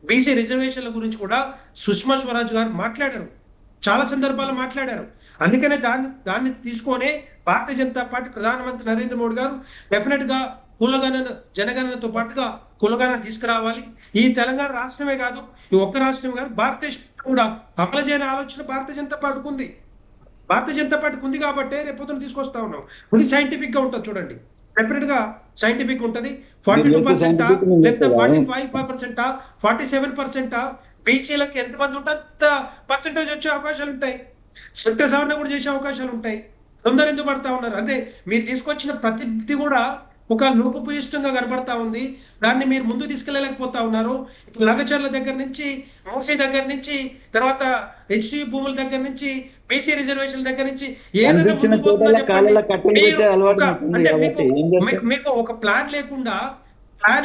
బీసీ రిజర్వేషన్ల గురించి కూడా సుష్మా స్వరాజ్ గారు మాట్లాడారు, చాలా సందర్భాల్లో మాట్లాడారు. అందుకనే దాన్ని తీసుకొని భారతీయ జనతా పార్టీ ప్రధానమంత్రి నరేంద్ర మోడీ గారు డెఫినెట్ గా కులగణన జనగణనతో పాటుగా కులగణన తీసుకురావాలి. ఈ తెలంగాణ రాష్ట్రమే కాదు, ఈ ఒక్క రాష్ట్రమే కాదు, భారతదేశం కూడా అమలు చేయని ఆలోచన భారతీయ జనతా పార్టీకి ఉంది. భారతీయ జనతా పార్టీకి ఉంది కాబట్టి రేపొద్దున తీసుకొస్తా ఉన్నాం. ఇది సైంటిఫిక్ గా ఉంటుంది చూడండి, డెఫినెట్ గా సైంటిఫిక్ ఉంటుంది. 42% లేకపోతే 45%, 47%. బీసీలకు ఎంతమంది ఉంటే అంత పర్సెంటేజ్ వచ్చే అవకాశాలు ఉంటాయి, సెక్టర్ సవరణ కూడా చేసే అవకాశాలు ఉంటాయి. తొందర ఎందుకు పడతా ఉన్నారు అంటే మీరు తీసుకొచ్చిన ప్రతిదీ కూడా ఒక లోపభూయిష్టంగా కనబడతా ఉంది. దాన్ని మీరు ముందు తీసుకెళ్ళలేకపోతా ఉన్నారు. ఇప్పుడు లగచర్ల దగ్గర నుంచి, మూసీ దగ్గర నుంచి, తర్వాత హెచ్సి భూముల దగ్గర నుంచి, బీసీ రిజర్వేషన్ దగ్గర నుంచి ఏదైనా కనిపించిన ముందుకు పోతుందో చోటల చెప్పండి. కాళ్ళ కట్టలు మీరు పెట్టే అలవాటు ఒక- మీకు ఉంది అంటే కాబట్టి ఏం చేస్తారు? మీకు ఒక ప్లాన్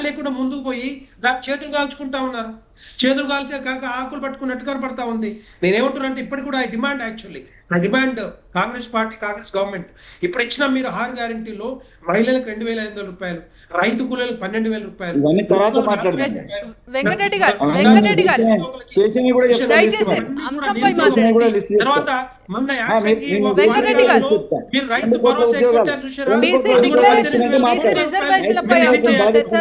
లేకుండా ముందుకు పోయి దాని చేతులు కాల్చుకుంటా ఉన్నారు. చేతులు కాల్చే కాక ఆకులు పట్టుకున్నట్టు కనపడతా ఉంది. నేనేమంటున్నా అంటే ఇప్పటికి కూడా I demand Congress party, Congress government ఇప్పుడు ఇచ్చిన మీరు 6 గ్యారెంటీలో మహిళలకు 2,500 రూపాయలు, రైతు కూలీలకు 12,000 రూపాయలు, ఇవన్నీ తర్వాత వృద్ధులకు మాట్లాడదాం. 4,000 రూపాయలు. వెంకటరెడ్డి గారు, అవును. వెంకటరెడ్డి గారు, చేసినవి కూడా చెప్తాను, దయచేసి లిస్ట్ ఇవ్వండి. అంశంపై కూడా మాట్లాడండి. లిస్ట్ ఇస్తాను. తర్వాత మొన్న యాసంగి నేను వెంకటరెడ్డి గారు, మీరు రైతు భరోసా ఎక్కువ చూసారా? బీసీ అది కూడా డిక్లరేషన్, రైతులకు బీసీ 4,000 రిజర్వేషన్లపై రూపాయలు చర్చ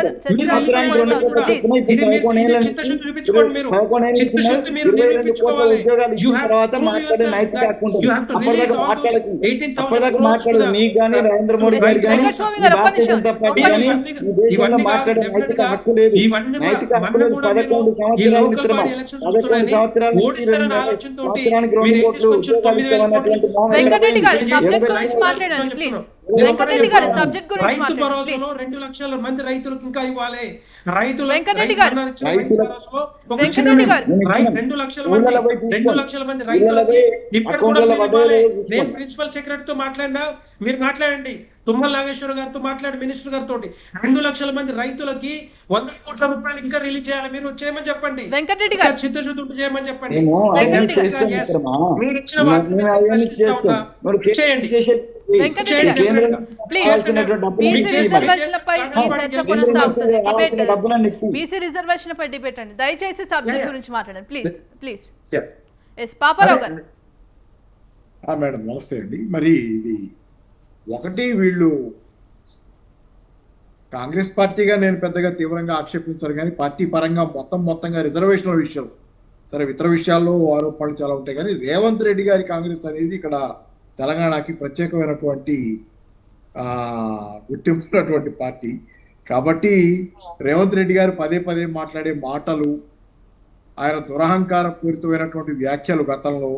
కొనసాగుతుంది. ప్లీజ్. ఇది మీరు చిత్తశుద్ధి చూపించుకోండి. మీరు చిత్తశుద్ధి మీరు నిరూపించుకోవాలి. You have to prove yourself that you have to release all those 18,000 crores to the మీకు కానీ నరేంద్ర మోడీ గారు కానీ వెంకటస్వామి గారు, ఒక్క నిమిషం, భారతీయ జనతా పార్టీ ఒక్క కానీ నిమిషం. ఈ దేశంలో మాట్లాడే నైతిక హక్కు లేదు. నైతిక హక్కు లేదు. 11 సంవత్సరాలు మిత్రమా, 11 సంవత్సరాలు సంవత్సరానికి 2 కోట్లు ఉద్యోగాలు ఇస్తామన్నటువంటి మోహన్ వెంకటరెడ్డి గారు, రెడ్డి సబ్జెక్ట్ గురించి మాట్లాడండి ప్లీజ్. వెంకటరెడ్డి గారు, సబ్జెక్ట్ గురించి రైతు మాట్లాడండి భరోసాలో ప్లీజ్. 2 లక్షల మంది రైతులకు ఇంకా ఇవ్వాలి. రైతులు వెంకటరెడ్డి గారు, వెంకటరెడ్డి గారు, 2 లక్షల మంది రైతులకి ఇప్పుడు కూడా మీరు ఇవ్వాలి. నేను ప్రిన్సిపల్ సెక్రటరీతో మాట్లాడినా, మీరు మాట్లాడండి. తుమ్మల నాగేశ్వర గారితో మాట్లాడి, మినిస్టర్ గారితో 2 లక్షల మంది రైతులకి 100 కోట్ల రూపాయలు ఇంకా రిలీజ్ చేయాలి. మీరు చేయమని చెప్పండి. వెంకటరెడ్డి గారు, చిత్తశుద్ధి ఉంటే చేయమని చెప్పండి. మేము వెంకటరెడ్డి అవన్నీ చేస్తాం మిత్రమా. మీరు ఇచ్చిన మేము వాటిని అవన్నీ ప్రశ్నిస్తా ఉన్నా. చేస్తాం. మరి చేయండి. వెంకటరెడ్డి గారు, కేంద్రం ప్లీజ్. కావాల్సినటువంటి డబ్బులు బీసీ ఇచ్చి ఇవ్వాలి. రిజర్వేషన్లపై ఈ చర్చ కొనసాగుతుంది. డిబేట్ డబ్బులన్నీ ఇచ్చి. బీసీ రిజర్వేషన్లపై డిబేట్ అండి. దయచేసి సబ్జెక్ట్ గురించి మాట్లాడండి please. Please. Yeah. S Paparao garu. Madam నమస్తే అండి. మరి ఇది ఒకటి, వీళ్ళు కాంగ్రెస్ పార్టీగా నేను పెద్దగా తీవ్రంగా ఆక్షేపించారు, కానీ పార్టీ పరంగా మొత్తంగా రిజర్వేషన్ల విషయం సరే, ఇతర విషయాల్లో ఆరోపణలు చాలా ఉంటాయి, కానీ రేవంత్ రెడ్డి గారి కాంగ్రెస్ అనేది ఇక్కడ తెలంగాణకి ప్రత్యేకమైనటువంటి గుర్తింపు ఉన్నటువంటి పార్టీ కాబట్టి రేవంత్ రెడ్డి గారు పదే మాట్లాడే మాటలు, ఆయన దురహంకార పూరితమైనటువంటి వ్యాఖ్యలు గతంలో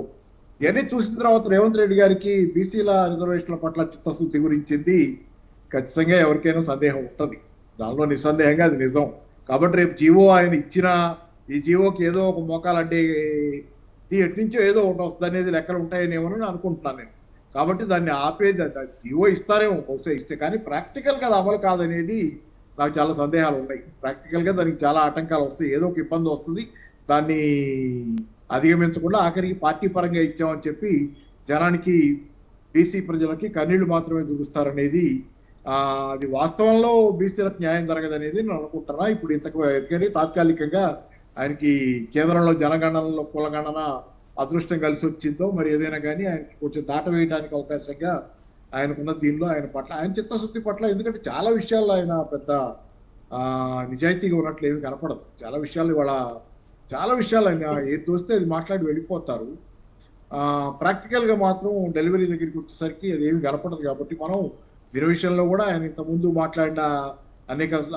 ఇవన్నీ చూసిన తర్వాత రేవంత్ రెడ్డి గారికి బీసీల రిజర్వేషన్ల పట్ల చిత్తశుద్ధి గురించింది ఖచ్చితంగా ఎవరికైనా సందేహం ఉంటుంది. దానిలో నిస్సందేహంగా అది నిజం. కాబట్టి రేపు జీవో ఆయన ఇచ్చిన ఈ జీవోకి ఏదో ఒక మోకాలంటే ఎట్నుంచో ఏదో ఒకటి వస్తుంది అనేది లెక్కలు ఉంటాయనేమో అని అనుకుంటున్నాను నేను. కాబట్టి దాన్ని ఆపేది, జీవో ఇస్తారేమో బహుశా ఇస్తే, కానీ ప్రాక్టికల్గా అది అమలు కాదనేది నాకు చాలా సందేహాలు ఉన్నాయి. ప్రాక్టికల్గా దానికి చాలా ఆటంకాలు వస్తాయి, ఏదో ఒక ఇబ్బంది వస్తుంది. దాన్ని అధిగమించకుండా ఆఖరికి పార్టీ పరంగా ఇచ్చామని చెప్పి జనానికి, బీసీ ప్రజలకి కన్నీళ్లు మాత్రమే చూపిస్తారనేది అది వాస్తవంలో బీసీలకు న్యాయం జరగదనేది నేను అనుకుంటున్నా. ఇప్పుడు ఎందుకంటే తాత్కాలికంగా ఆయనకి కేంద్రంలో జనగణనలో కులగణన అదృష్టం కలిసి వచ్చిందో మరి ఏదైనా కానీ ఆయనకి కొంచెం దాట వేయడానికి అవకాశంగా ఆయనకున్న దీనిలో ఆయన పట్ల, ఆయన చిత్తశుద్ధి పట్ల, ఎందుకంటే చాలా విషయాల్లో ఆయన పెద్ద నిజాయితీగా ఉన్నట్లు ఏమి కనపడదు. చాలా విషయాలు ఆయన ఏది దోస్తే అది మాట్లాడి వెళ్ళిపోతారు. ప్రాక్టికల్గా మాత్రం డెలివరీ దగ్గరికి వచ్చేసరికి అది ఏమి కనపడదు. కాబట్టి మనం దీని విషయంలో కూడా ఆయన ఇంతకుముందు మాట్లాడిన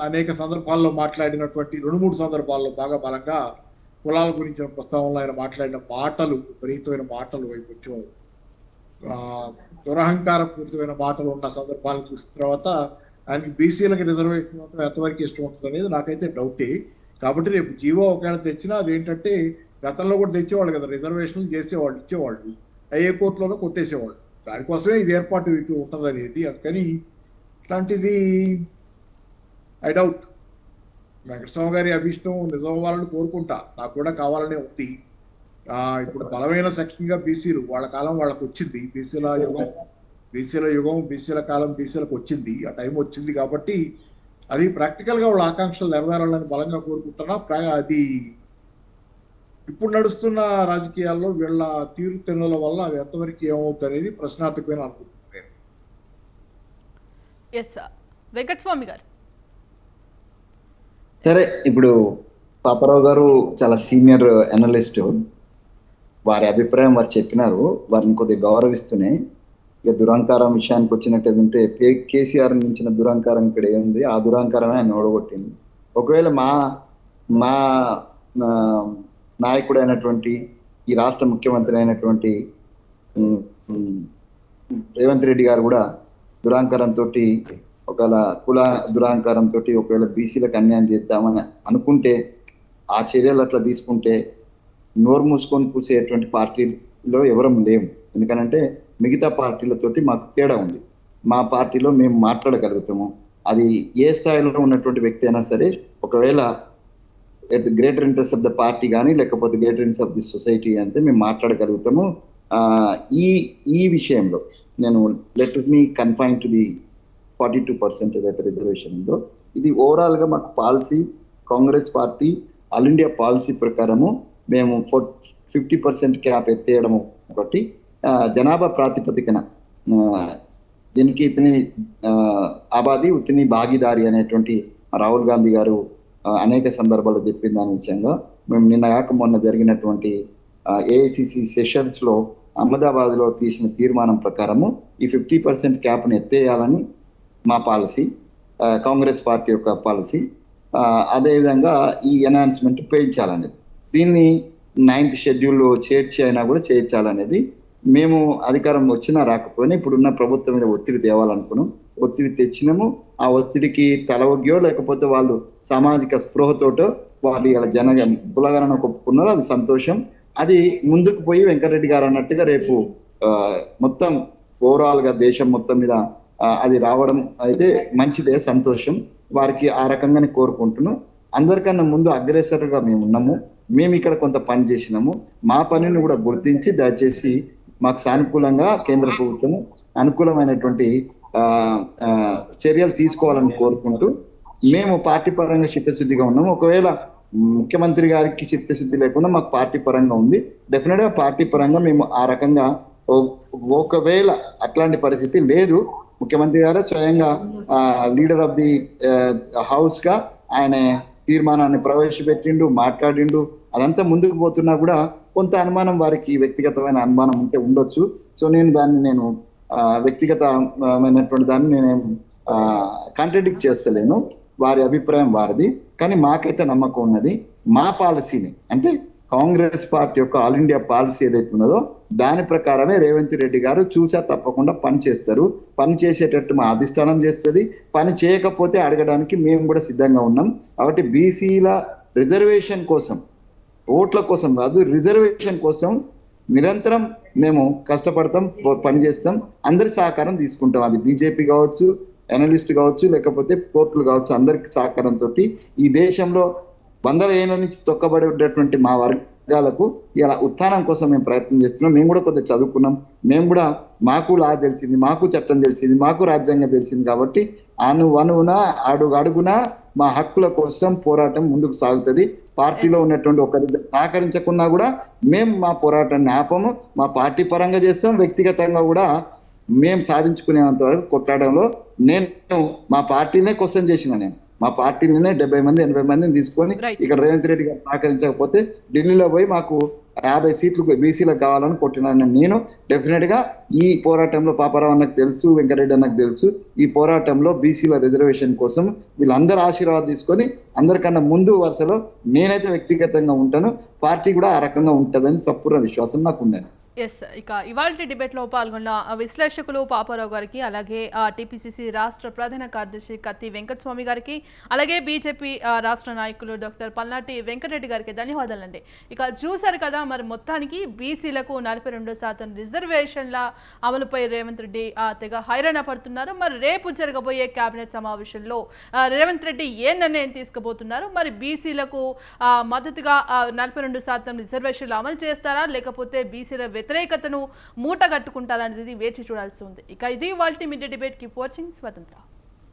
అనేక సందర్భాల్లో మాట్లాడినటువంటి 2-3 సందర్భాల్లో బాగా బలంగా కులాల గురించిన ప్రస్తావనలో ఆయన మాట్లాడిన మాటలు, విపరీతమైన మాటలు, కొంచెం దురహంకార పూరితమైన మాటలు ఉన్న సందర్భాలను చూసిన తర్వాత ఆయనకి బీసీలకు రిజర్వేషన్ ఎంతవరకు ఇష్టం ఉంటుంది అనేది నాకైతే డౌటే. కాబట్టి రేపు జీవో ఒకవేళ తెచ్చినా అదేంటంటే గతంలో కూడా తెచ్చేవాళ్ళు కదా, రిజర్వేషన్లు చేసేవాళ్ళు, ఇచ్చేవాళ్ళు, ఏ కోర్టులోనో కొట్టేసేవాళ్ళు. దానికోసమే ఇది ఏర్పాటు ఇటు ఉంటుంది అనేది. అందుకని ఇట్లాంటిది ఐ డౌట్. వెంకటస్వామి గారి అభిష్టం నిజం అవ్వాలని కోరుకుంటా, నాకు కూడా కావాలనే ఉంది. ఇప్పుడు బలమైన సెక్షన్గా బీసీలు వాళ్ళ కాలం వాళ్ళకు వచ్చింది, బీసీల యుగం బీసీల కాలం బీసీలకు వచ్చింది, ఆ టైం వచ్చింది. కాబట్టి అది ప్రాక్టికల్గా వాళ్ళ ఆకాంక్షలు నెరవేరాలని బలంగా కోరుకుంటున్నా. అది ఇప్పుడు నడుస్తున్న రాజకీయాల్లో వీళ్ళ తీరుతెన్నుల వల్ల అది ఎంతవరకు ఏమవుతుంది అనేది ప్రశ్నార్థకమైన అనుకుంటున్నాను. వెంకటస్వామి గారు, సరే, ఇప్పుడు పాపారావు గారు చాలా సీనియర్ అనలిస్ట్, వారి అభిప్రాయం వారు చెప్పినారు. వారిని కొద్దిగా గౌరవిస్తూనే ఇక దురహంకారం విషయానికి వచ్చినట్టు కేసీఆర్ మించిన దురహంకారం ఇక్కడ ఏముంది, ఆ దురహంకారమే ఆయన ఓడగొట్టింది. ఒకవేళ మా నాయకుడు అయినటువంటి, ఈ రాష్ట్ర ముఖ్యమంత్రి అయినటువంటి రేవంత్ రెడ్డి గారు కూడా దురాంకారంతో ఒకవేళ కుల దురాంకారంతో ఒకవేళ బీసీలకు అన్యాయం చేద్దామని అనుకుంటే ఆ చర్యలు అట్లా తీసుకుంటే నోరు మూసుకొని కూసేటువంటి పార్టీలో ఎవరం లేము. ఎందుకనంటే మిగతా పార్టీలతోటి మాకు తేడా ఉంది. మా పార్టీలో మేము మాట్లాడగలుగుతాము. అది ఏ స్థాయిలో ఉన్నటువంటి వ్యక్తి అయినా సరే ఒకవేళ greater interest of the party కానీ లేకపోతే greater interest of the society అంటే మేము మాట్లాడగలుగుతాము. ఈ విషయంలో నేను let me confine to the 42% ఏదైతే రిజర్వేషన్ ఉందో ఇది ఓవరాల్ గా మాకు policy Congress party all India policy ప్రకారము మేము 50% క్యాప్ ఎత్తేయడం ఒకటి, జనాభా ప్రాతిపదికన దీనికి ఇతని ఆబాది ఉతిని భాగీదారి అనేటువంటి రాహుల్ గాంధీ గారు అనేక సందర్భాల్లో చెప్పిన దాని విషయంగా మేము నిన్న కాక మొన్న జరిగినటువంటి ఏఐసిసి సెషన్స్ లో అహ్మదాబాద్ లో తీసిన తీర్మానం ప్రకారము ఈ 50% క్యాప్ను ఎత్తేయాలని మా పాలసీ, కాంగ్రెస్ పార్టీ యొక్క పాలసీ. అదేవిధంగా ఈ ఎన్హాన్స్మెంట్ పెంచాలనేది, దీన్ని 9th షెడ్యూల్లో చేర్చి అయినా కూడా చేర్చాలనేది మేము అధికారం వచ్చినా రాకపోయినా ఇప్పుడున్న ప్రభుత్వం మీద ఒత్తిడి తేవాలనుకున్నాం. ఒత్తిడి తెచ్చినాము. ఆ ఒత్తిడికి తలవగ్గో లేకపోతే వాళ్ళు సామాజిక స్పృహతోటో వాళ్ళు ఇలా కులగణన ఒప్పుకున్నారు. అది సంతోషం. అది ముందుకు పోయి వెంకటరెడ్డి గారు అన్నట్టుగా రేపు మొత్తం ఓవరాల్ గా దేశం మొత్తం మీద అది రావడం అయితే మంచిదే, సంతోషం. వారికి ఆ రకంగానే కోరుకుంటున్నాం. అందరికన్నా ముందు అగ్రెసర్ గా మేము ఉన్నాము. మేము ఇక్కడ కొంత పని చేసినాము. మా పనిని కూడా గుర్తించి దయచేసి మాకు సానుకూలంగా కేంద్ర ప్రభుత్వం అనుకూలమైనటువంటి చర్యలు తీసుకోవాలని కోరుకుంటూ మేము పార్టీ పరంగా చిత్తశుద్ధిగా ఉన్నాము. ఒకవేళ ముఖ్యమంత్రి గారికి చిత్తశుద్ధి లేకుండా మాకు పార్టీ పరంగా ఉంది. డెఫినెట్ గా పార్టీ పరంగా మేము ఆ రకంగా ఒకవేళ అట్లాంటి పరిస్థితి లేదు, ముఖ్యమంత్రి గారే స్వయంగా లీడర్ ఆఫ్ ది హౌస్ గా ఆయన తీర్మానాన్ని ప్రవేశపెట్టిండు, మాట్లాడిండు. అదంతా ముందుకు పోతున్నా కూడా కొంత అనుమానం వారికి వ్యక్తిగతమైన అనుమానం ఉంటే ఉండొచ్చు. సో నేను వ్యక్తిగతమైనటువంటి దాన్ని నేనేం కాంట్రడిక్ట్ చేస్తలేను. వారి అభిప్రాయం వారిది. కానీ మాకైతే నమ్మకం ఉన్నది. మా పాలసీని అంటే కాంగ్రెస్ పార్టీ యొక్క ఆల్ ఇండియా పాలసీ ఏదైతే ఉన్నదో దాని ప్రకారమే రేవంత్ రెడ్డి గారు చూచా తప్పకుండా పని చేస్తారు. పని చేసేటట్టు మా అధిష్టానం చేస్తుంది. పని చేయకపోతే అడగడానికి మేము కూడా సిద్ధంగా ఉన్నాం. కాబట్టి బీసీల రిజర్వేషన్ కోసం, ఓట్ల కోసం కాదు, రిజర్వేషన్ కోసం నిరంతరం మేము కష్టపడతాం, పని చేస్తాం. అందరి సహకారం తీసుకుంటాం. అది బీజేపీ కావచ్చు, అనలిస్ట్ కావచ్చు, లేకపోతే కోర్టులు కావచ్చు, అందరికి సహకారంతో ఈ దేశంలో 100 ఏళ్ళ నుంచి తొక్కబడి ఉన్నటువంటి మా వర్గాలకు ఇలా ఉత్థానం కోసం మేము ప్రయత్నం చేస్తున్నాం. మేము కూడా కొద్దిగా చదువుకున్నాం. మేము కూడా మాకు లా తెలిసింది, మాకు చట్టం తెలిసింది, మాకు రాజ్యాంగం తెలిసింది. కాబట్టి అణువున అడుగున మా హక్కుల కోసం పోరాటం ముందుకు సాగుతుంది. పార్టీలో ఉన్నటువంటి ఒకరి సహకరించకున్నా కూడా మేము మా పోరాటాన్ని ఆపము. మా పార్టీ పరంగా చేస్తాం, వ్యక్తిగతంగా కూడా మేము సాధించుకునేంత వరకు కొట్లాడంలో నేను మా పార్టీనే క్వశ్చన్ చేసిన. నేను మా పార్టీలోనే 70 మంది 80 మందిని తీసుకొని ఇక్కడ రేవంత్ రెడ్డి గారు సహకరించకపోతే ఢిల్లీలో పోయి మాకు 50 సీట్లు బీసీలకు కావాలని కొట్టినాను. నేను డెఫినెట్ గా ఈ పోరాటంలో పాపారావు అన్నకు తెలుసు, వెంకటరెడ్డి అన్నకు తెలుసు, ఈ పోరాటంలో బీసీల రిజర్వేషన్ కోసం వీళ్ళందరూ ఆశీర్వాదం తీసుకొని అందరికన్నా ముందు వరుసలో నేనైతే వ్యక్తిగతంగా ఉంటాను. పార్టీ కూడా ఆ రకంగా ఉంటుందని సంపూర్ణ విశ్వాసం నాకు ఉందని. ఎస్, ఇక ఇవాళ డిబేట్లో పాల్గొన్న విశ్లేషకులు పాపారావు గారికి, అలాగే టీపీసీసీ రాష్ట్ర ప్రధాన కార్యదర్శి కత్తి వెంకటస్వామి గారికి, అలాగే బీజేపీ రాష్ట్ర నాయకులు డాక్టర్ పల్నాటి వెంకటరెడ్డి గారికి ధన్యవాదాలండి. ఇక చూశారు కదా, మరి మొత్తానికి బీసీలకు 42% రిజర్వేషన్ల అమలుపై రేవంత్ రెడ్డి తెగ హైరాణ పడుతున్నారు. మరి రేపు జరగబోయే కేబినెట్ సమావేశంలో రేవంత్ రెడ్డి ఏ నిర్ణయం తీసుకుపోతున్నారు? మరి బీసీలకు మద్దతుగా 42% రిజర్వేషన్లు అమలు చేస్తారా, లేకపోతే బీసీల వ్యతిరేకతను మూటగట్టుకుంటారనేది వేచి చూడాల్సి ఉంది. ఇక ఇది వాల్టీ మీడియా డిబేట్. కీప్ వాచింగ్ స్వతంత్ర.